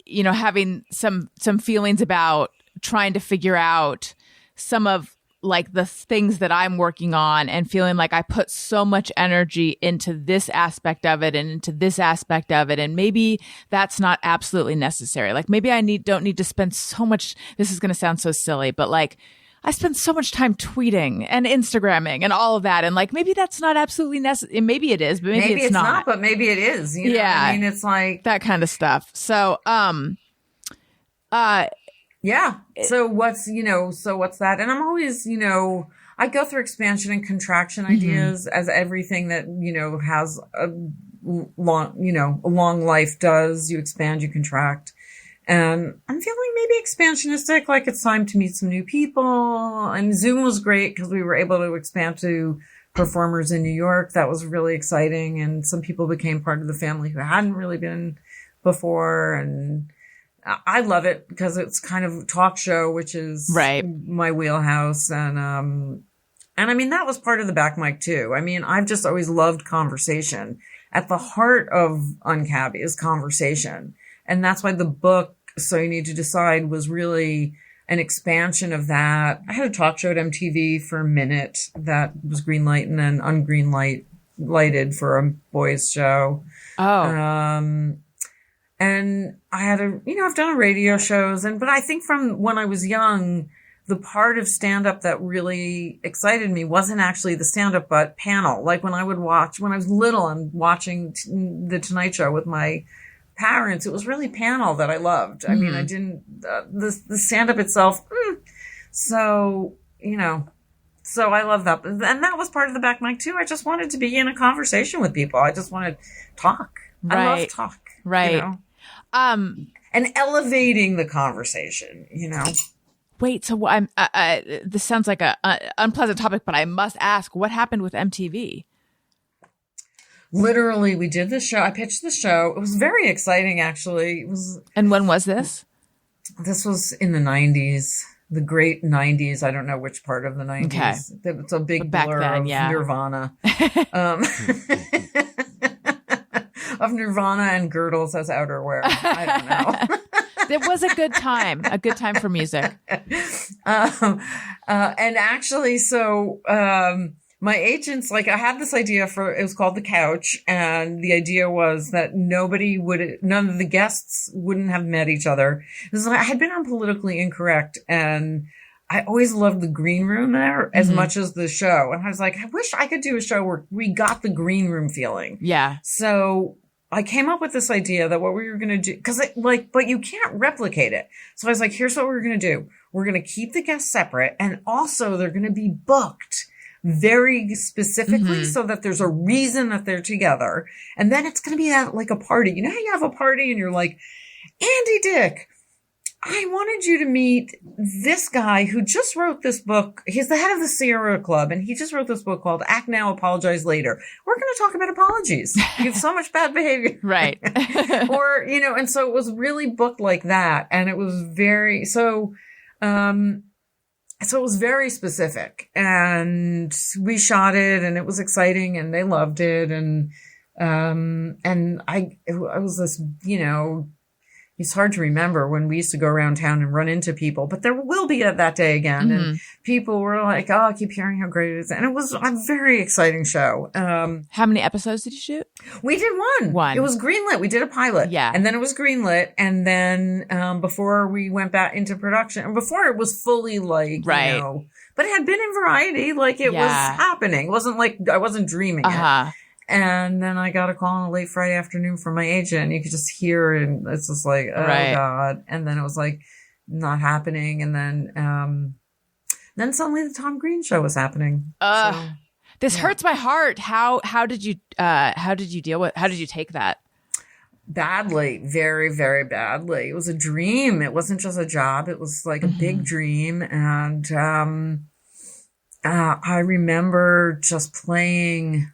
having some feelings about trying to figure out some of like the things that I'm working on, and feeling like I put so much energy into this aspect of it and into this aspect of it. And maybe that's not absolutely necessary. Like maybe I don't need to spend so much, this is going to sound so silly, but like I spend so much time tweeting and Instagramming and all of that. And like, maybe that's not absolutely necessary. Maybe it is, but maybe it's not. But maybe it is. Yeah. I mean, it's like that kind of stuff. So, yeah. So what's that? And I'm always, I go through expansion and contraction ideas as everything that, has a long life does. You expand, you contract. And I'm feeling maybe expansionistic, like it's time to meet some new people. And Zoom was great because we were able to expand to performers in New York. That was really exciting. And some people became part of the family who hadn't really been before. And I love it because it's kind of a talk show, which is my wheelhouse. And I mean, that was part of the back mic too. I mean, I've just always loved conversation. At the heart of UnCab is conversation. And that's why the book, So You Need to Decide, was really an expansion of that. I had a talk show at MTV for a minute that was green light and then lighted for a boys show. And I had I've done radio shows, but I think from when I was young, the part of stand-up that really excited me wasn't actually the stand-up, but panel. Like when I was little and watching The Tonight Show with my parents, it was really panel that I loved. I mean, I didn't, the stand-up itself. So I love that. And that was part of the back mic too. I just wanted to be in a conversation with people. I just wanted to talk. Right. I love talk. Right. And elevating the conversation, Wait, so I'm, this sounds like a unpleasant topic, but I must ask, what happened with MTV? Literally, we did the show. I pitched the show. It was very exciting, actually. And when was this? This was in the 90s, the great 90s. I don't know which part of the 90s. Okay. It's a big blur of Nirvana. Of Nirvana and girdles as outerwear. I don't know. It was a good time for music. And actually, so my agents, like, I had this idea it was called The Couch. And the idea was that none of the guests wouldn't have met each other. I had been on Politically Incorrect, and I always loved the green room there as much as the show. And I was like, I wish I could do a show where we got the green room feeling. Yeah. So I came up with this idea that what we were going to do, but you can't replicate it. So I was like, here's what we're going to do. We're going to keep the guests separate, and also they're going to be booked very specifically so that there's a reason that they're together. And then it's going to be like a party. You know how you have a party and you're like, Andy Dick, I wanted you to meet this guy who just wrote this book. He's the head of the Sierra Club, and he just wrote this book called Act Now, Apologize Later. We're going to talk about apologies. You have so much bad behavior. Right. Or, and so it was really booked like that. And it was so it was very specific, and we shot it, and it was exciting, and they loved it. And I was this, it's hard to remember when we used to go around town and run into people, but there will be that day again. And people were like, oh, I keep hearing how great it is. And it was a very exciting show. How many episodes did you shoot? We did one. It was greenlit. We did a pilot. Yeah. And then it was greenlit. And then, before we went back into production, and before it was fully like, right. But it had been in Variety. Like it was happening. It wasn't like I wasn't dreaming it. And then I got a call on a late Friday afternoon from my agent, and you could just hear, and it's just like, oh God. And then it was like not happening. And then suddenly the Tom Green show was happening. This hurts my heart. How did you take that? Badly, very, very badly. It was a dream. It wasn't just a job. It was like a big dream. And, I remember just playing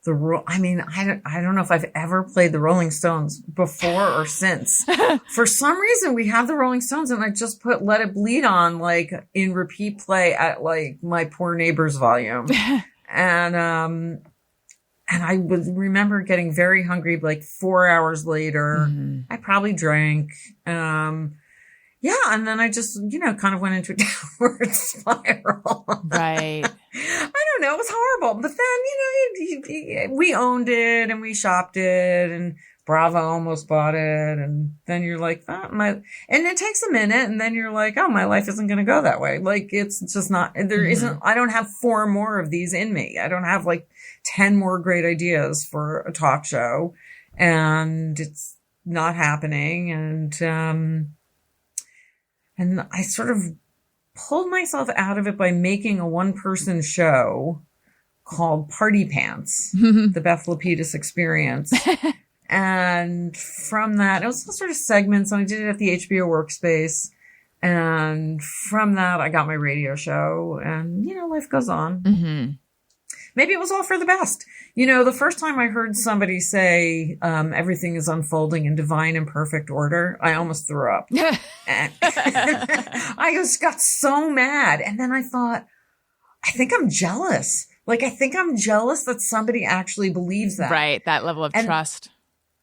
I don't know if I've ever played the Rolling Stones before or since. For some reason, we have the Rolling Stones, and I just put Let It Bleed on, like, in repeat play at, like, my poor neighbor's volume. And I would remember getting very hungry, like 4 hours later. I probably drank. And then I just, kind of went into a downward spiral. Right. I don't know. It was horrible. But then, we owned it, and we shopped it, and Bravo almost bought it. And then you're like, and it takes a minute, and then you're like, oh, my life isn't going to go that way. Like, it's just not, I don't have 4 more of these in me. I don't have like 10 more great ideas for a talk show, and it's not happening. And I sort of pulled myself out of it by making a 1-person show called Party Pants, the Beth Lapides experience. And from that, it was all sort of segments, and I did it at the HBO workspace. And from that, I got my radio show, and, life goes on. Maybe it was all for the best. The first time I heard somebody say, everything is unfolding in divine and perfect order, I almost threw up. And I just got so mad. And then I thought, I think I'm jealous. Like, I think I'm jealous that somebody actually believes that. Right. That level of trust.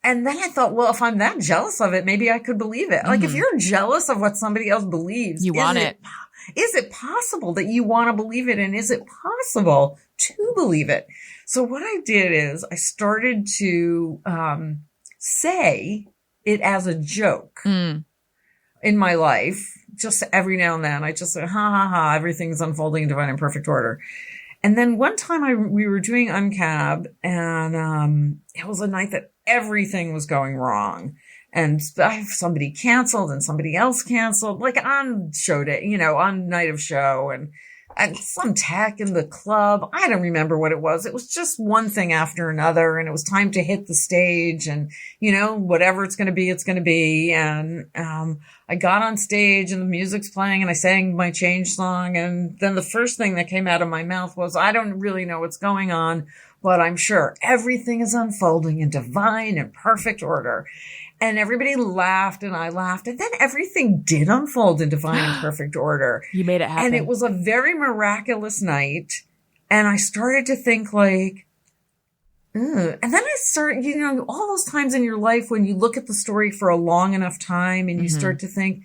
And then I thought, well, if I'm that jealous of it, maybe I could believe it. Like, if you're jealous of what somebody else believes, you want it. Is it possible that you want to believe it? And is it possible to believe it? So what I did is I started to say it as a joke in my life. Just every now and then, I just say, ha, ha, ha, everything's unfolding in divine and perfect order. And then one time we were doing UnCab, and it was a night that everything was going wrong. And somebody canceled and somebody else canceled, like on show day, on night of show, and some tech in the club. I don't remember what it was. It was just one thing after another, and it was time to hit the stage, and, whatever it's going to be, it's going to be. And I got on stage, and the music's playing, and I sang my Change song. And then the first thing that came out of my mouth was, I don't really know what's going on, but I'm sure everything is unfolding in divine and perfect order. And everybody laughed, and I laughed. And then everything did unfold in divine and perfect order. You made it happen. And it was a very miraculous night. And I started to think, like, ugh. And then I start, all those times in your life when you look at the story for a long enough time and you start to think,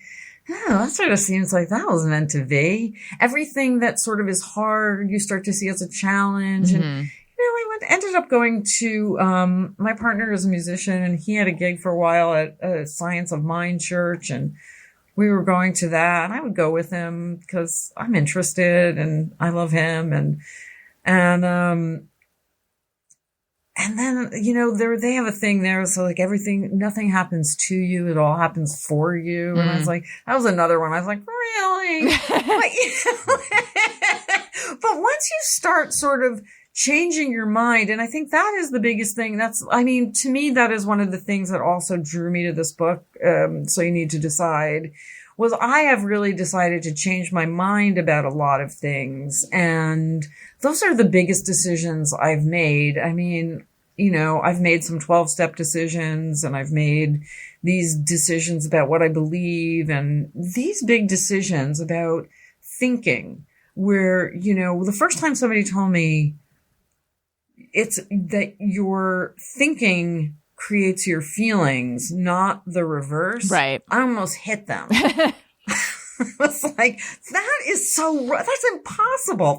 oh, that sort of seems like that was meant to be. Everything that sort of is hard, you start to see as a challenge. And, ended up going to, my partner is a musician and he had a gig for a while at a Science of Mind church, and we were going to that, and I would go with him because I'm interested and I love him. And then, they have a thing there. So like nothing happens to you. It all happens for you. And I was like, that was another one. I was like, really? But once you start sort of changing your mind, and I think that is the biggest thing. To me, that is one of the things that also drew me to this book. So you need to decide, was I have really decided to change my mind about a lot of things. And those are the biggest decisions I've made. I mean, I've made some 12-step decisions, and I've made these decisions about what I believe, and these big decisions about thinking where, the first time somebody told me it's that your thinking creates your feelings, not the reverse. Right. I almost hit them. It's like, that's impossible.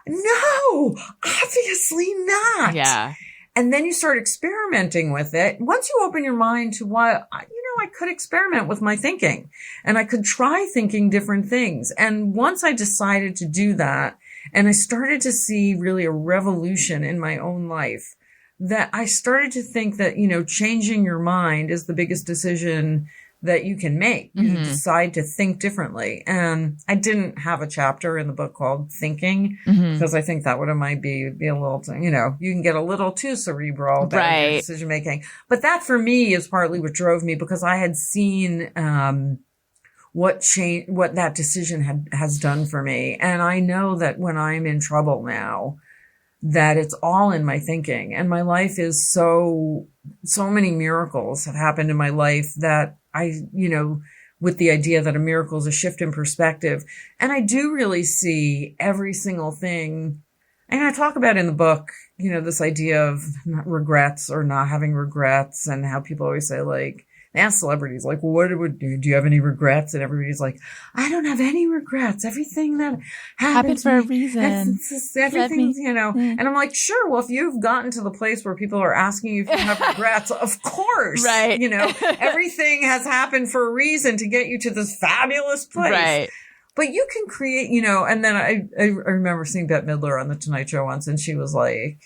No, obviously not. Yeah. And then you start experimenting with it. Once you open your mind to why, I could experiment with my thinking and I could try thinking different things. And once I decided to do that, and I started to see really a revolution in my own life, that I started to think that, changing your mind is the biggest decision that you can make. You decide to think differently. And I didn't have a chapter in the book called Thinking, because I think that might be a little, you can get a little too cerebral about your decision making. But that for me is partly what drove me, because I had seen, what that decision has done for me. And I know that when I'm in trouble now, that it's all in my thinking, and my life is so many miracles have happened in my life that with the idea that a miracle is a shift in perspective. And I do really see every single thing. And I talk about in the book, this idea of regrets or not having regrets, and how people always say, like, ask celebrities, like, well, do you have any regrets? And everybody's like, I don't have any regrets. Everything that happened for a reason. Everything's, and I'm like, sure. Well, if you've gotten to the place where people are asking you if you have regrets, of course, right. Everything has happened for a reason to get you to this fabulous place. Right. But you can create, and then I remember seeing Bette Midler on The Tonight Show once, and she was like,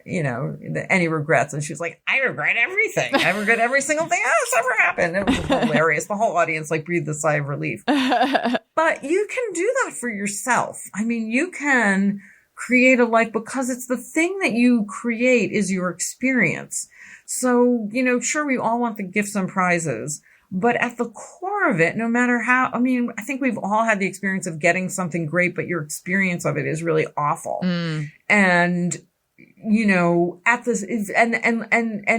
any regrets? And she was like, I regret everything. I regret every single thing that's ever happened. It was hilarious. The whole audience breathed a sigh of relief. But you can do that for yourself. I mean, you can create a life, because it's the thing that you create is your experience. So, sure, we all want the gifts and prizes, but at the core of it, no matter how, I think we've all had the experience of getting something great, but your experience of it is really awful. And at this, and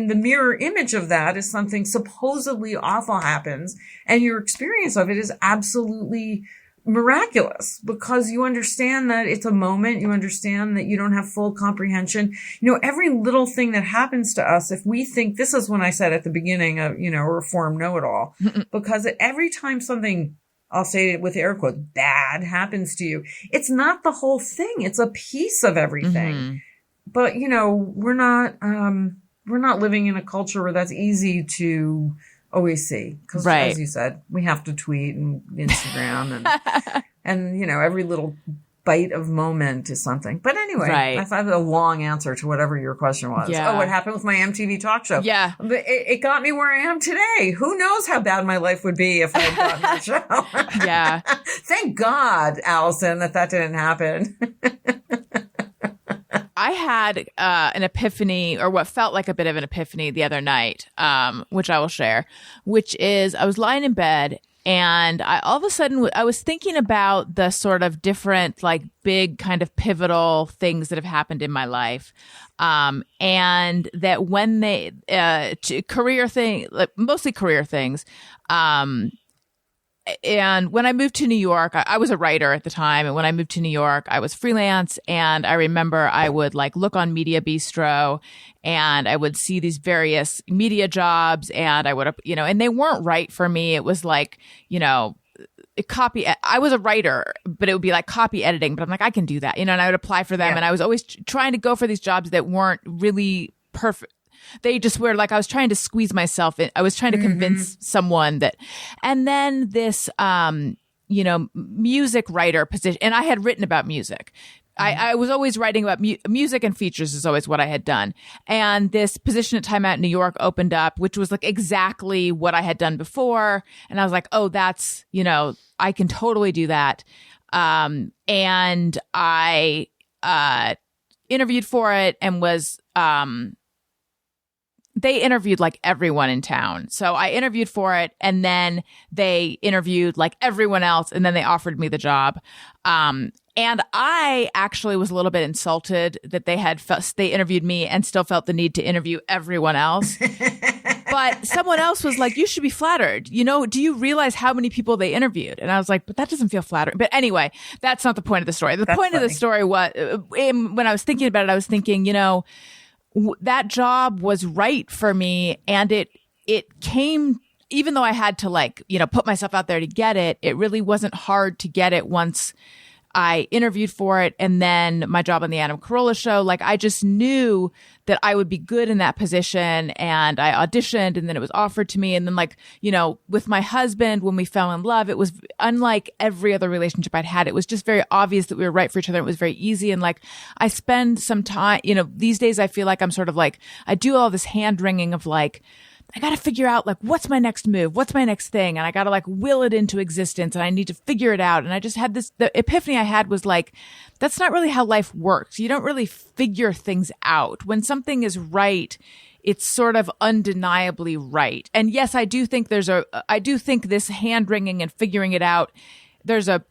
the mirror image of that is something supposedly awful happens, and your experience of it is absolutely miraculous, because you understand that it's a moment, you understand that you don't have full comprehension. Every little thing that happens to us, if we think, this is when I said at the beginning of, a reformed know-it-all, because every time something, I'll say it with air quotes, bad happens to you, it's not the whole thing, it's a piece of everything. But, we're not living in a culture where that's easy to always see. Because, as you said, we have to tweet and Instagram and every little bite of moment is something. But anyway, I thought a long answer to whatever your question was. Yeah. Oh, what happened with my MTV talk show? Yeah. But it got me where I am today. Who knows how bad my life would be if I had gotten that show? Yeah. Thank God, Allison, that didn't happen. I had an epiphany, or what felt like a bit of an epiphany the other night, which I will share, which is I was lying in bed, and all of a sudden I was thinking about the sort of different, like, big kind of pivotal things that have happened in my life. And that when they, career thing, like, mostly career things, and when I moved to New York, I was a writer at the time. And when I moved to New York, I was freelance. And I remember I would like look on Media Bistro and I would see these various media jobs and I would, and they weren't right for me. It was like, I was a writer, but it would be like copy editing, but I'm like, I can do that, and I would apply for them. Yeah. And I was always trying to go for these jobs that weren't really perfect. They just were like, I was trying to squeeze myself in. I was trying to convince someone that, and then this, music writer position, and I had written about music. I was always writing about music and features is always what I had done. And this position at Time Out New York opened up, which was like exactly what I had done before. And I was like, oh, that's, I can totally do that. And I interviewed for it and was, they interviewed like everyone in town. So I interviewed for it and then they interviewed like everyone else and then they offered me the job. And I actually was a little bit insulted that they interviewed me and still felt the need to interview everyone else. But someone else was like, you should be flattered. Do you realize how many people they interviewed? And I was like, but that doesn't feel flattering. But anyway, that's not the point of the story. The point of the story was, when I was thinking about it, I was thinking, that job was right for me. And it came, even though I had to put myself out there to get it, it really wasn't hard to get it once I interviewed for it. And then my job on the Adam Carolla show, I just knew that I would be good in that position. And I auditioned and then it was offered to me. And then with my husband, when we fell in love, it was unlike every other relationship I'd had. It was just very obvious that we were right for each other. It was very easy. And I spend some time, these days I feel like I'm sort of I do all this hand wringing of I got to figure out what's my next move? What's my next thing? And I got to will it into existence and I need to figure it out. And I just had the epiphany I had was that's not really how life works. You don't really figure things out. When something is right, it's sort of undeniably right. And yes, I do think I do think this hand wringing and figuring it out, there's a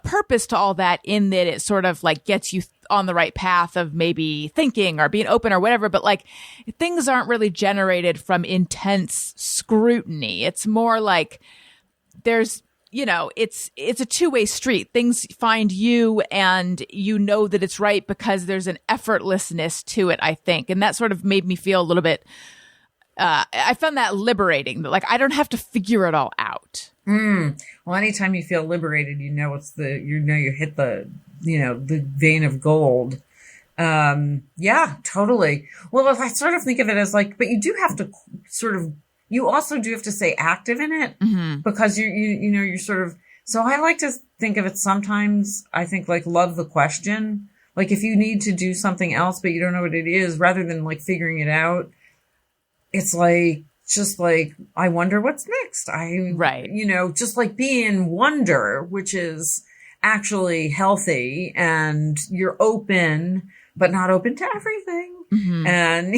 purpose to all that in that it sort of gets you on the right path of maybe thinking or being open or whatever. But things aren't really generated from intense scrutiny. It's more there's, it's a two-way street. Things find you and that it's right because there's an effortlessness to it, I think. And that sort of made me feel a little bit, I found that liberating, that I don't have to figure it all out. Well, anytime you feel liberated, you hit the vein of gold. Yeah, totally. Well, if I sort of think of it as but you do have to you also do have to stay active in it because you're sort of, so I like to think of it sometimes, I think love the question. If you need to do something else, but you don't know what it is, rather than figuring it out, it's just I wonder what's next. Right. Just be in wonder, which is actually healthy, and you're open, but not open to everything. And,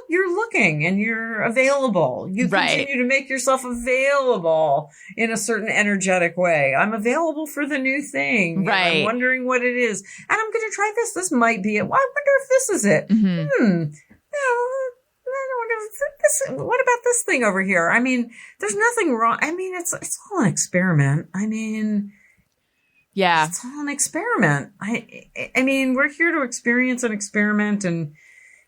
you're looking and you're available. You continue to make yourself available in a certain energetic way. I'm available for the new thing. Right. I'm wondering what it is. And I'm going to try this. This might be it. Well, I wonder if this is it. What about this thing over here? I mean, there's nothing wrong. I mean, it's all an experiment. I mean, yeah, it's all an experiment. I mean, we're here to experience an experiment and,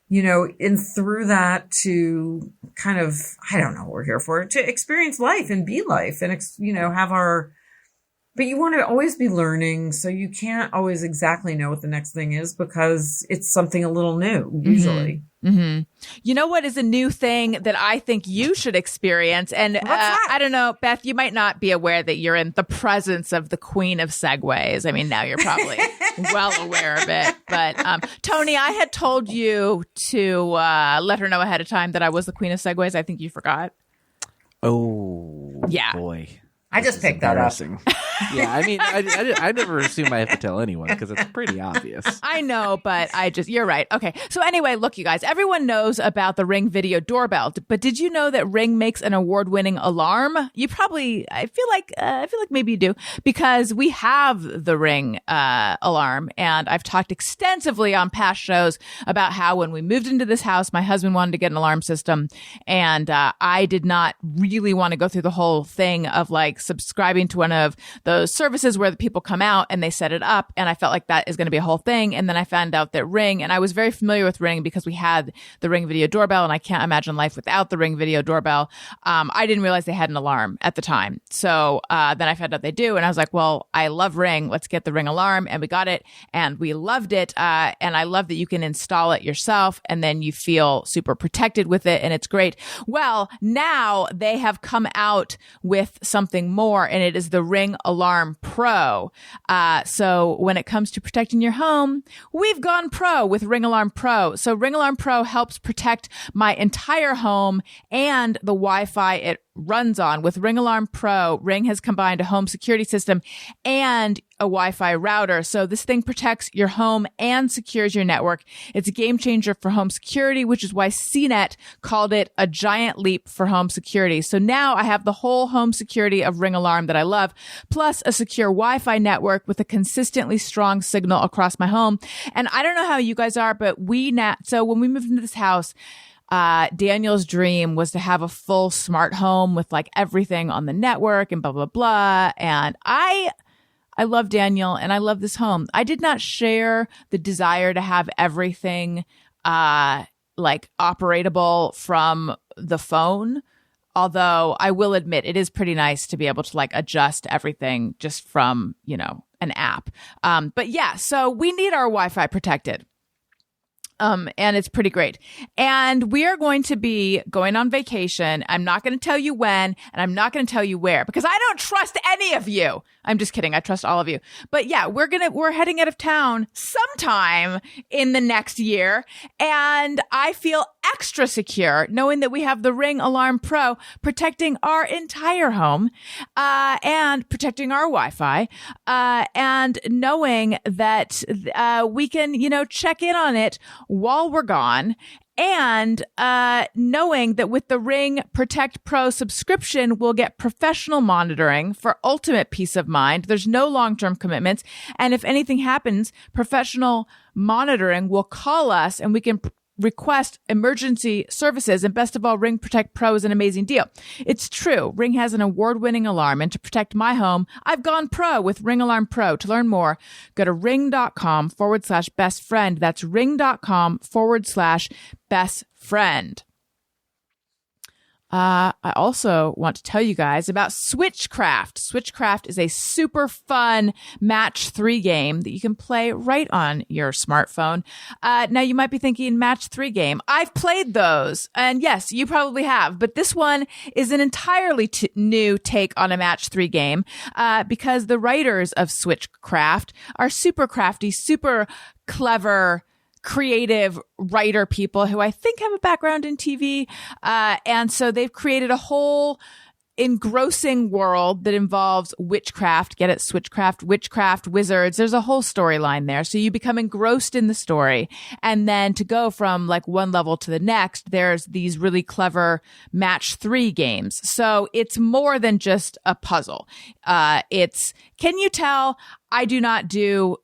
and through that to kind of, I don't know what we're here for, to experience life and be life and, have our, but you want to always be learning. So you can't always exactly know what the next thing is because it's something a little new, usually. You know what is a new thing that I think you should experience? And I don't know, Beth, you might not be aware that you're in the presence of the queen of segues. I mean, now you're probably well aware of it. But Tony, I had told you to let her know ahead of time that I was the queen of segues. I think you forgot. Oh, yeah. Boy. I just picked that up. Yeah, I mean, I never assume I have to tell anyone because it's pretty obvious. I know, but you're right. Okay. So anyway, look, you guys, everyone knows about the Ring video doorbell, but did you know that Ring makes an award-winning alarm? You probably, I feel like maybe you do, because we have the Ring alarm, and I've talked extensively on past shows about how when we moved into this house, my husband wanted to get an alarm system, and I did not really want to go through the whole thing of like subscribing to one of those services where the people come out and they set it up. And I felt like that is going to be a whole thing. And then I found out that Ring, and I was very familiar with Ring because we had the Ring video doorbell, and I can't imagine life without the Ring video doorbell. I didn't realize they had an alarm at the time. So then I found out they do. And I was like, well, I love Ring. Let's get the Ring alarm. And we got it and we loved it. And I love that you can install it yourself and then you feel super protected with it. And it's great. Well, now they have come out with something more, and it is the Ring Alarm Pro. So when it comes to protecting your home, we've gone pro with Ring Alarm Pro. So Ring Alarm Pro helps protect my entire home and the Wi-Fi it runs on. With Ring Alarm Pro, Ring has combined a home security system and a Wi-Fi router. So this thing protects your home and secures your network. It's a game changer for home security, which is why CNET called it a giant leap for home security. So now I have the whole home security of Ring Alarm that I love, plus a secure Wi-Fi network with a consistently strong signal across my home. And I don't know how you guys are, but so when we moved into this house, Daniel's dream was to have a full smart home with like everything on the network and blah, blah, blah. And I love Daniel and I love this home. I did not share the desire to have everything, like operatable from the phone. Although I will admit it is pretty nice to be able to like adjust everything just from, an app. But yeah, so we need our Wi-Fi protected. And it's pretty great. And we are going to be going on vacation. I'm not going to tell you when, and I'm not going to tell you where, because I don't trust any of you. I'm just kidding. I trust all of you. But yeah, we're heading out of town sometime in the next year. And I feel extra secure knowing that we have the Ring Alarm Pro protecting our entire home, and protecting our Wi-Fi, and knowing that, we can, check in on it while we're gone. And knowing that with the Ring Protect Pro subscription, we'll get professional monitoring for ultimate peace of mind. There's no long-term commitments. And if anything happens, professional monitoring will call us and we can request emergency services. And best of all, Ring Protect Pro is an amazing deal. It's true. Ring has an award-winning alarm. And to protect my home, I've gone pro with Ring Alarm Pro. To learn more, go to ring.com/best friend. That's ring.com/best friend. I also want to tell you guys about Switchcraft. Switchcraft is a super fun match 3 game that you can play right on your smartphone. Now you might be thinking match 3 game. I've played those, and yes, you probably have, but this one is an entirely new take on a match 3 game, because the writers of Switchcraft are super crafty, super clever, creative writer people who I think have a background in TV. And so they've created a whole engrossing world that involves witchcraft. Get it? Switchcraft, witchcraft, wizards. There's a whole storyline there. So you become engrossed in the story. And then to go from like one level to the next, there's these really clever match 3 games. So it's more than just a puzzle. Can you tell I do not do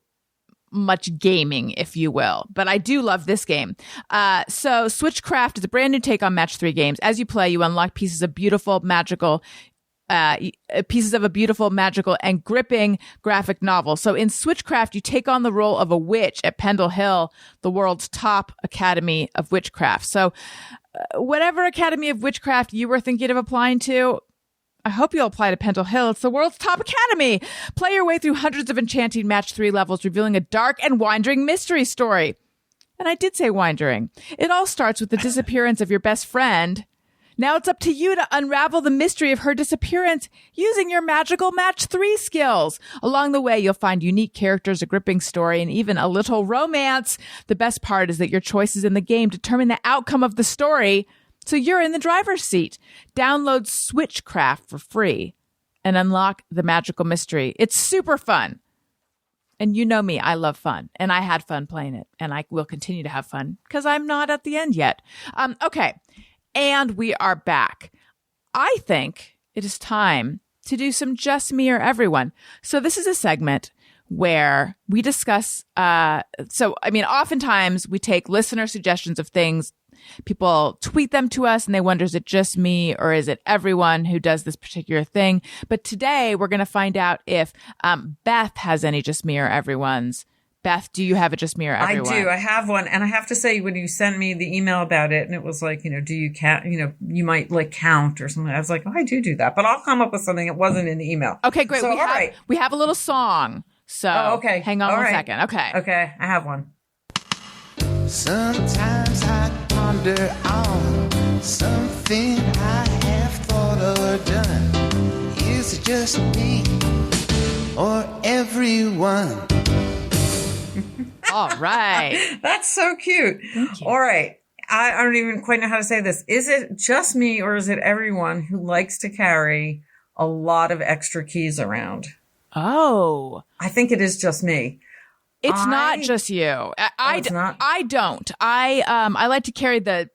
much gaming, if you will, but I do love this game. So Switchcraft is a brand new take on match 3 games. As you play, you unlock pieces of a beautiful, magical, and gripping graphic novel. So in Switchcraft, you take on the role of a witch at Pendle Hill, the world's top academy of witchcraft. So whatever academy of witchcraft you were thinking of applying to, I hope you'll apply to Pendle Hill. It's the world's top academy. Play your way through hundreds of enchanting match 3 levels, revealing a dark and winding mystery story. And I did say winding. It all starts with the disappearance of your best friend. Now it's up to you to unravel the mystery of her disappearance using your magical match 3 skills. Along the way, you'll find unique characters, a gripping story, and even a little romance. The best part is that your choices in the game determine the outcome of the story. So you're in the driver's seat. Download Switchcraft for free and unlock the magical mystery. It's super fun. And you know me, I love fun, and I had fun playing it, and I will continue to have fun because I'm not at the end yet. Okay, and we are back. I think it is time to do some Just Me or Everyone. So this is a segment where we discuss, oftentimes we take listener suggestions of things. People tweet them to us and they wonder, is it just me or is it everyone who does this particular thing? But today we're going to find out if Beth has any Just Me or Everyone's. Beth, do you have a Just Me or Everyone? I do. I have one. And I have to say, when you sent me the email about it and it was like, do you count, you might like count or something. I was like, oh, I do that. But I'll come up with something that wasn't in the email. Okay, great. So, we have a little song. So okay. Hang on one second. Okay. Okay. I have one. Sometimes I ponder on something I have thought or done. Is it just me or everyone? All right. That's so cute. All right. I don't even quite know how to say this. Is it just me or is it everyone who likes to carry a lot of extra keys around? Oh. I think it is just me. It's not just you. It's not? I don't. I like to carry the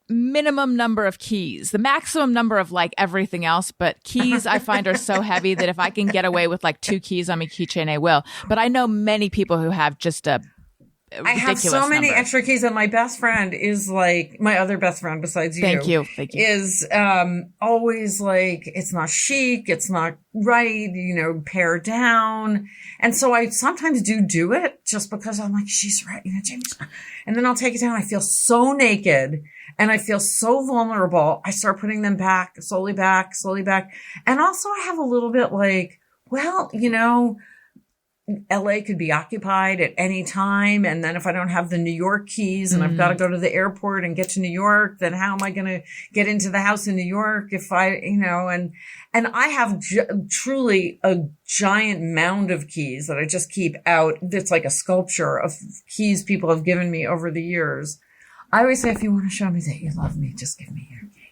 minimum number of keys, the maximum number of like everything else. But keys I find are so heavy that if I can get away with like 2 keys on my keychain, I will. But I know many people who have just a I have so many extra keys, and my best friend is like my other best friend besides you. Thank you. Is always like, it's not chic, it's not right, pare down. And so I sometimes do it just because I'm like, she's right, Jamie's right. And then I'll take it down. I feel so naked and I feel so vulnerable. I start putting them back, slowly back. And also I have a little bit like, well, LA could be occupied at any time. And then if I don't have the New York keys and I've got to go to the airport and get to New York, then how am I going to get into the house in New York if and I have truly a giant mound of keys that I just keep out. It's like a sculpture of keys people have given me over the years. I always say, if you want to show me that you love me, just give me your key.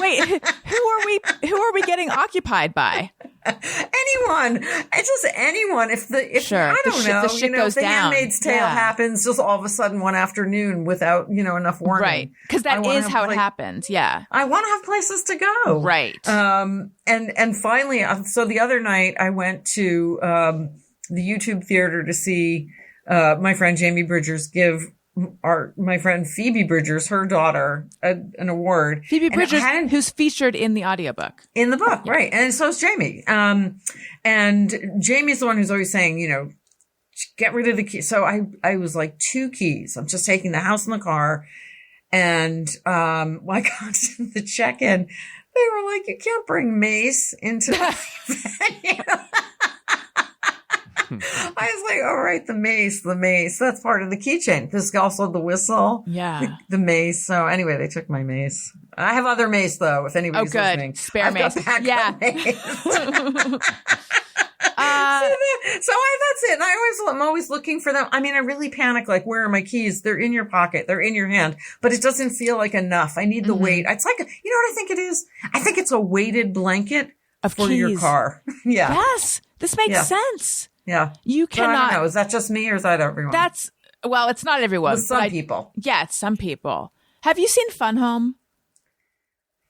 Wait, who are we getting occupied by? Anyone. It's just anyone. If sure. I don't know, the shit goes if the down. Handmaid's Tale happens just all of a sudden one afternoon without, enough warning. Right. Because that is how it happens. Yeah. I want to have places to go. Right. And finally, so the other night I went to, the YouTube theater to see, my friend Jamie Bridgers give my friend Phoebe Bridgers, her daughter, an award. Phoebe Bridgers, who's featured in the audiobook. In the book, yeah. Right. And so is Jamie. And Jamie's the one who's always saying, get rid of the key. So I was like 2 keys. I'm just taking the house and the car. And when I got to the check-in, they were like, you can't bring mace into the venue. I was like, all right, the mace. That's part of the keychain. There's also the whistle. Yeah. The mace. So anyway, they took my mace. I have other mace though, if anybody's listening. Spare mace. Yeah. Mace. That's it. And I'm always looking for them. I mean, I really panic. Like, where are my keys? They're in your pocket. They're in your hand, but it doesn't feel like enough. I need the weight. It's like, you know what I think it is? I think it's a weighted blanket for keys. your car. Yeah. Yes. This makes sense. Yeah. You cannot. I don't know. Is that just me or is that everyone? It's not everyone. With some people. Yeah, it's some people. Have you seen Fun Home?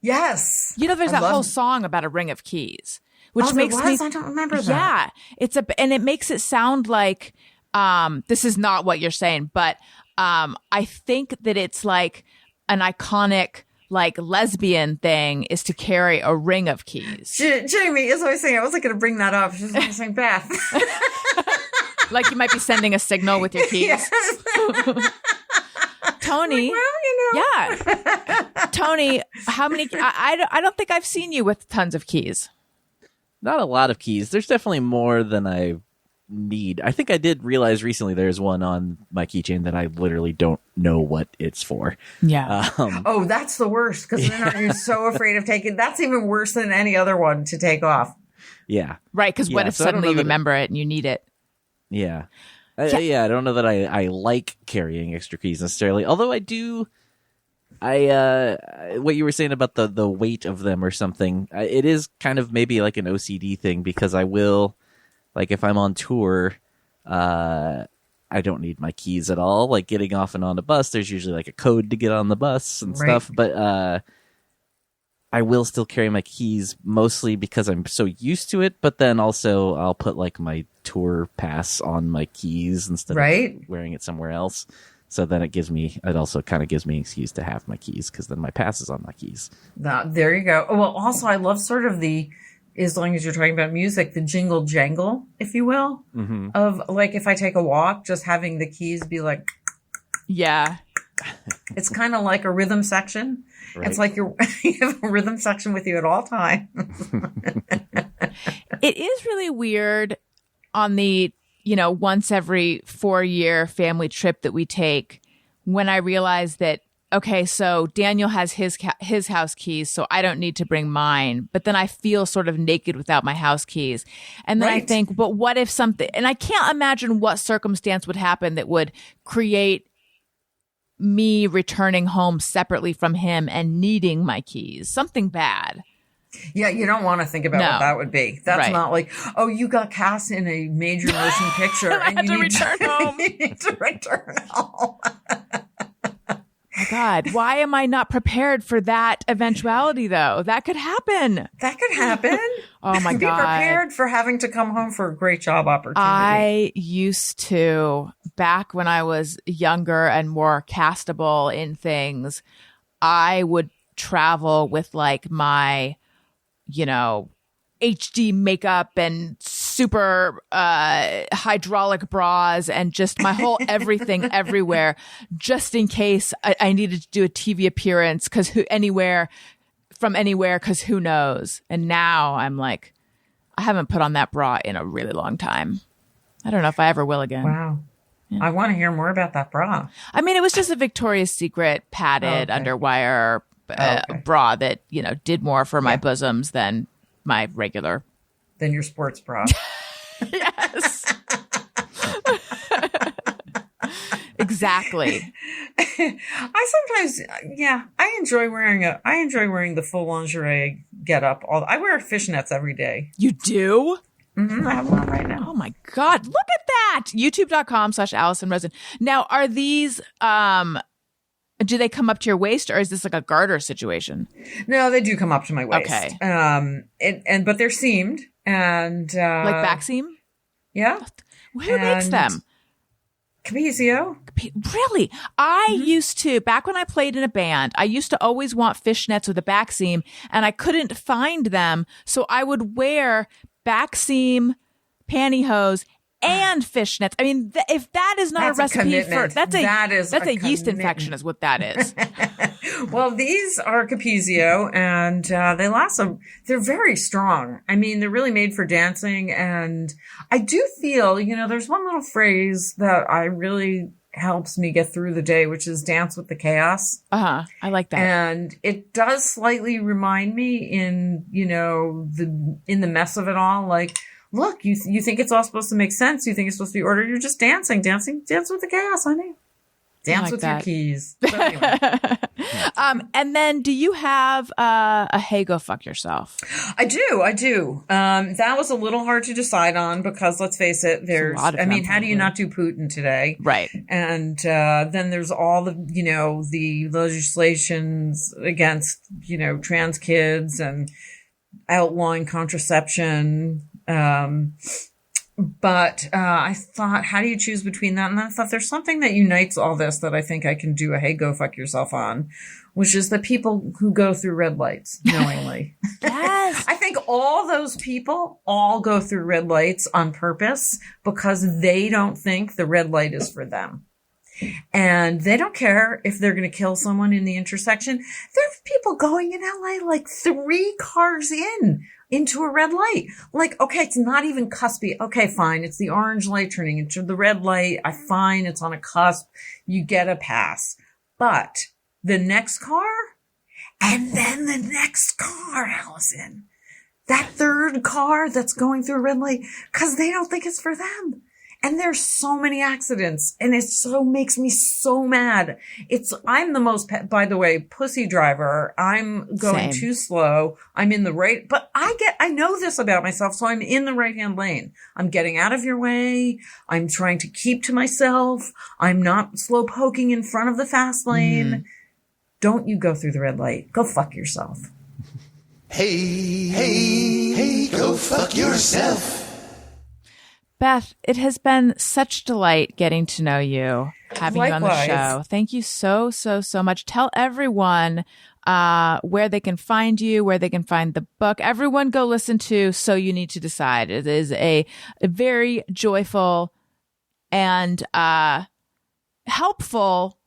Yes. There's that whole song about a ring of keys, which makes me. I don't remember that. Yeah, and it makes it sound like this is not what you're saying, but I think that it's like an iconic like lesbian thing is to carry a ring of keys. Jamie is always saying, I wasn't going to bring that up. She's always saying, Beth. Like you might be sending a signal with your keys. Yes. Tony. Yeah. Tony, how many, I don't think I've seen you with tons of keys. Not a lot of keys. There's definitely more than I need. I think I did realize recently there's one on my keychain that I literally don't know what it's for. Yeah. That's the worst because then you're so afraid of taking. That's even worse than any other one to take off. Yeah. Right. Because what if suddenly you remember it and you need it? Yeah. I don't know that I like carrying extra keys necessarily. Although I do What you were saying about the weight of them or something, it is kind of maybe like an OCD thing, because I will, like, if I'm on tour, I don't need my keys at all. Like, getting off and on a bus, there's usually like a code to get on the bus and stuff, but I will still carry my keys, mostly because I'm so used to it, but then also I'll put like my tour pass on my keys instead of wearing it somewhere else. So then it also kind of gives me an excuse to have my keys, because then my pass is on my keys. There you go. Well, also I love sort of as long as you're talking about music, the jingle jangle, if you will, of like, if I take a walk, just having the keys be like, yeah. It's kind of like a rhythm section. Right. It's like you have a rhythm section with you at all times. It is really weird on the, once every 4-year family trip that we take, when I realize that, okay, so Daniel has his house keys, so I don't need to bring mine. But then I feel sort of naked without my house keys. And then I think, but what if something, and I can't imagine what circumstance would happen that would create me returning home separately from him and needing my keys. Something bad. Yeah, you don't want to think about what that would be. That's not like, oh, you got cast in a major motion picture and you need to return home. My God, why am I not prepared for that eventuality, though? That could happen. Oh, my God. Be prepared for having to come home for a great job opportunity. I used to, back when I was younger and more castable in things, I would travel with like my, HD makeup and super hydraulic bras and just my whole everything everywhere, just in case I needed to do a TV appearance because who knows. And now I'm like, I haven't put on that bra in a really long time. I don't know if I ever will again. Wow. Yeah. I want to hear more about that bra. I mean, it was just a Victoria's Secret padded underwire bra that, did more for my bosoms than my regular. Than your sports bra. Yes. Exactly. I sometimes, I enjoy wearing the full lingerie get up. I wear fishnets every day. You do? Mm-hmm, I have one right now. Oh my God. Look at that. YouTube.com/Allison Rosen. Now, are these, do they come up to your waist, or is this like a garter situation? No, they do come up to my waist. Okay. But they're seamed and, like back seam? Yeah. Who makes them? Capezio. Really? I used to, back when I played in a band, I used to always want fishnets with a back seam, and I couldn't find them. So I would wear back seam pantyhose and fishnets. I mean, if that is not a recipe for, that's a yeast infection is what that is. Well, these are Capezio, and they last they're very strong. I mean, they're really made for dancing, and I do feel, there's one little phrase that really helps me get through the day, which is dance with the chaos. I like that. And it does slightly remind me in the mess of it all, like, look, you think it's all supposed to make sense. You think it's supposed to be ordered. You're just dancing. Dance with the chaos, honey. Dance with your keys. So anyway. And then do you have a hey, go fuck yourself? I do. That was a little hard to decide on because let's face it, how do you not do Putin today? Right. And then there's all the, the legislations against, trans kids and outlawing contraception. But I thought, how do you choose between that? And I thought there's something that unites all this that I think I can do a hey, go fuck yourself on, which is the people who go through red lights knowingly. Yes. I think all those people all go through red lights on purpose because they don't think the red light is for them. And they don't care if they're going to kill someone in the intersection. There are people going in LA like 3 cars into a red light. Like, okay, it's not even cuspy. Okay, fine. It's the orange light turning into the red light. Fine. It's on a cusp. You get a pass. But the next car and then the next car, Allison, that third car that's going through a red light, because they don't think it's for them. And there's so many accidents, and it so makes me so mad. I'm the most, by the way, pussy driver. I'm going Same. too slow. I'm in the right, but I know this about myself, so I'm in the right-hand lane. I'm getting out of your way. I'm trying to keep to myself. I'm not slow poking in front of the fast lane. Don't you go through the red light. Go fuck yourself. Hey, go fuck yourself. Beth, it has been such delight getting to know you, having you on the Likewise. show. Thank you so much. Tell everyone where they can find you, where they can find the book. Everyone go listen to So You Need to Decide. It is a very joyful and helpful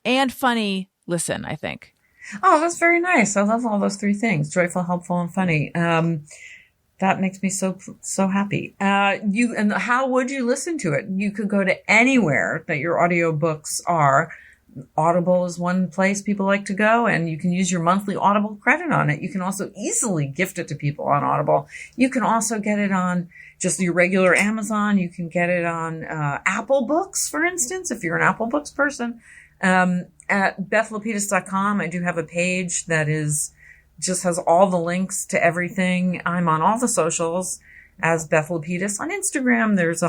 and funny listen, I think. Oh, that's very nice. I love all those three things: joyful, helpful, and funny. That makes me so happy. And how would you listen to it? You could go to anywhere that your audiobooks are. Audible is one place people like to go, and you can use your monthly Audible credit on it. You can also easily gift it to people on Audible. You can also get it on just your regular Amazon. You can get it on Apple Books, for instance, if you're an Apple Books person. At bethlapides.com, I do have a page that just has all the links to everything. I'm on all the socials as Beth Lapides. On Instagram, there's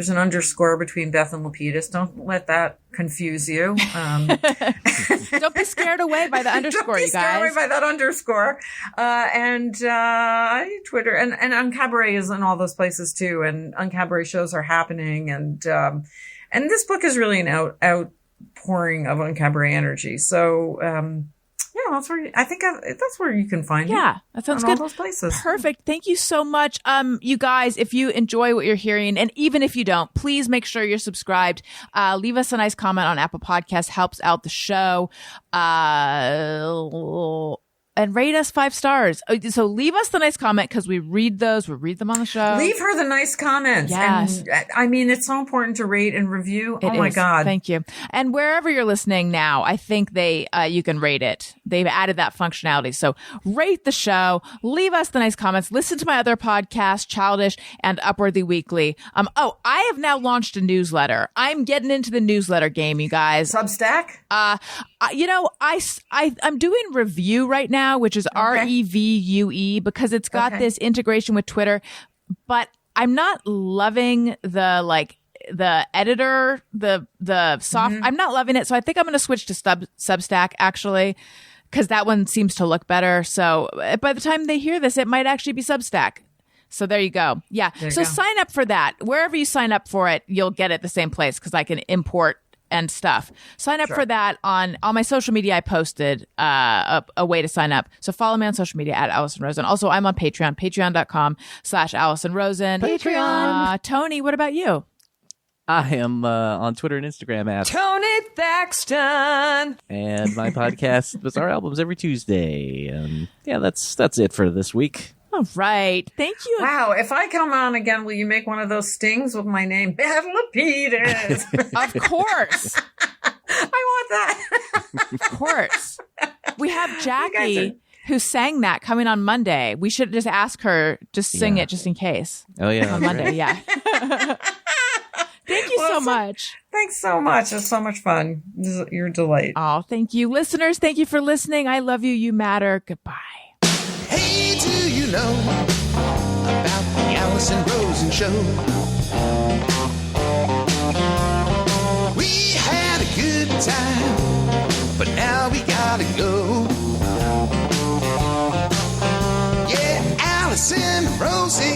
an underscore between Beth and Lapides. Don't let that confuse you. Don't be scared away by the underscore, you guys. Don't be scared away by that underscore. And Twitter and UnCabaret is in all those places too. And UnCabaret shows are happening. And this book is really an outpouring of UnCabaret energy. So, yeah, that's where you can find it. Yeah, that sounds in good. all those places. Perfect. Thank you so much. You guys, if you enjoy what you're hearing, and even if you don't, please make sure you're subscribed. Leave us a nice comment on Apple Podcasts. Helps out the show. And rate us 5 stars. So leave us the nice comment because we read those. We read them on the show. Leave her the nice comments. Yes. And I mean, it's so important to rate and review. It Oh my is. God. Thank you. And wherever you're listening now, I think you can rate it. They've added that functionality. So rate the show, leave us the nice comments, listen to my other podcast, Childish and Upworthy Weekly. I have now launched a newsletter. I'm getting into the newsletter game, you guys. Substack? I'm doing review right now, which is REVUE, because it's got this integration with Twitter, but I'm not loving the editor, the soft. I'm not loving it. So I think I'm going to switch to Substack actually, because that one seems to look better. So by the time they hear this, it might actually be Substack. So there you go. Yeah. So sign up for that. Wherever you sign up for it, you'll get it the same place because I can import and stuff. Sign up for that on my social media. I posted a way to sign up. So follow me on social media at Allison Rosen. Also, I'm on Patreon, patreon.com/Allison Rosen. Patreon. Tony, what about you? I am on Twitter and Instagram at Tony Thaxton. and my podcast Bizarre Albums every Tuesday. And yeah, that's it for this week. All right. Thank you. Wow. If I come on again, will you make one of those stings with my name? Beth Lapides. Of course. I want that. Of course. We have guys Jackie who sang that coming on Monday. We should just ask her, just sing it just in case. Oh, yeah. On Monday. Yeah. Thank you so much. Thanks so much. It's so much fun. You're a delight. Oh, thank you. Listeners, thank you for listening. I love you. You matter. Goodbye. Hey, do you know about the Allison Rosen show? We had a good time, but now we gotta go. Yeah, Allison Rosen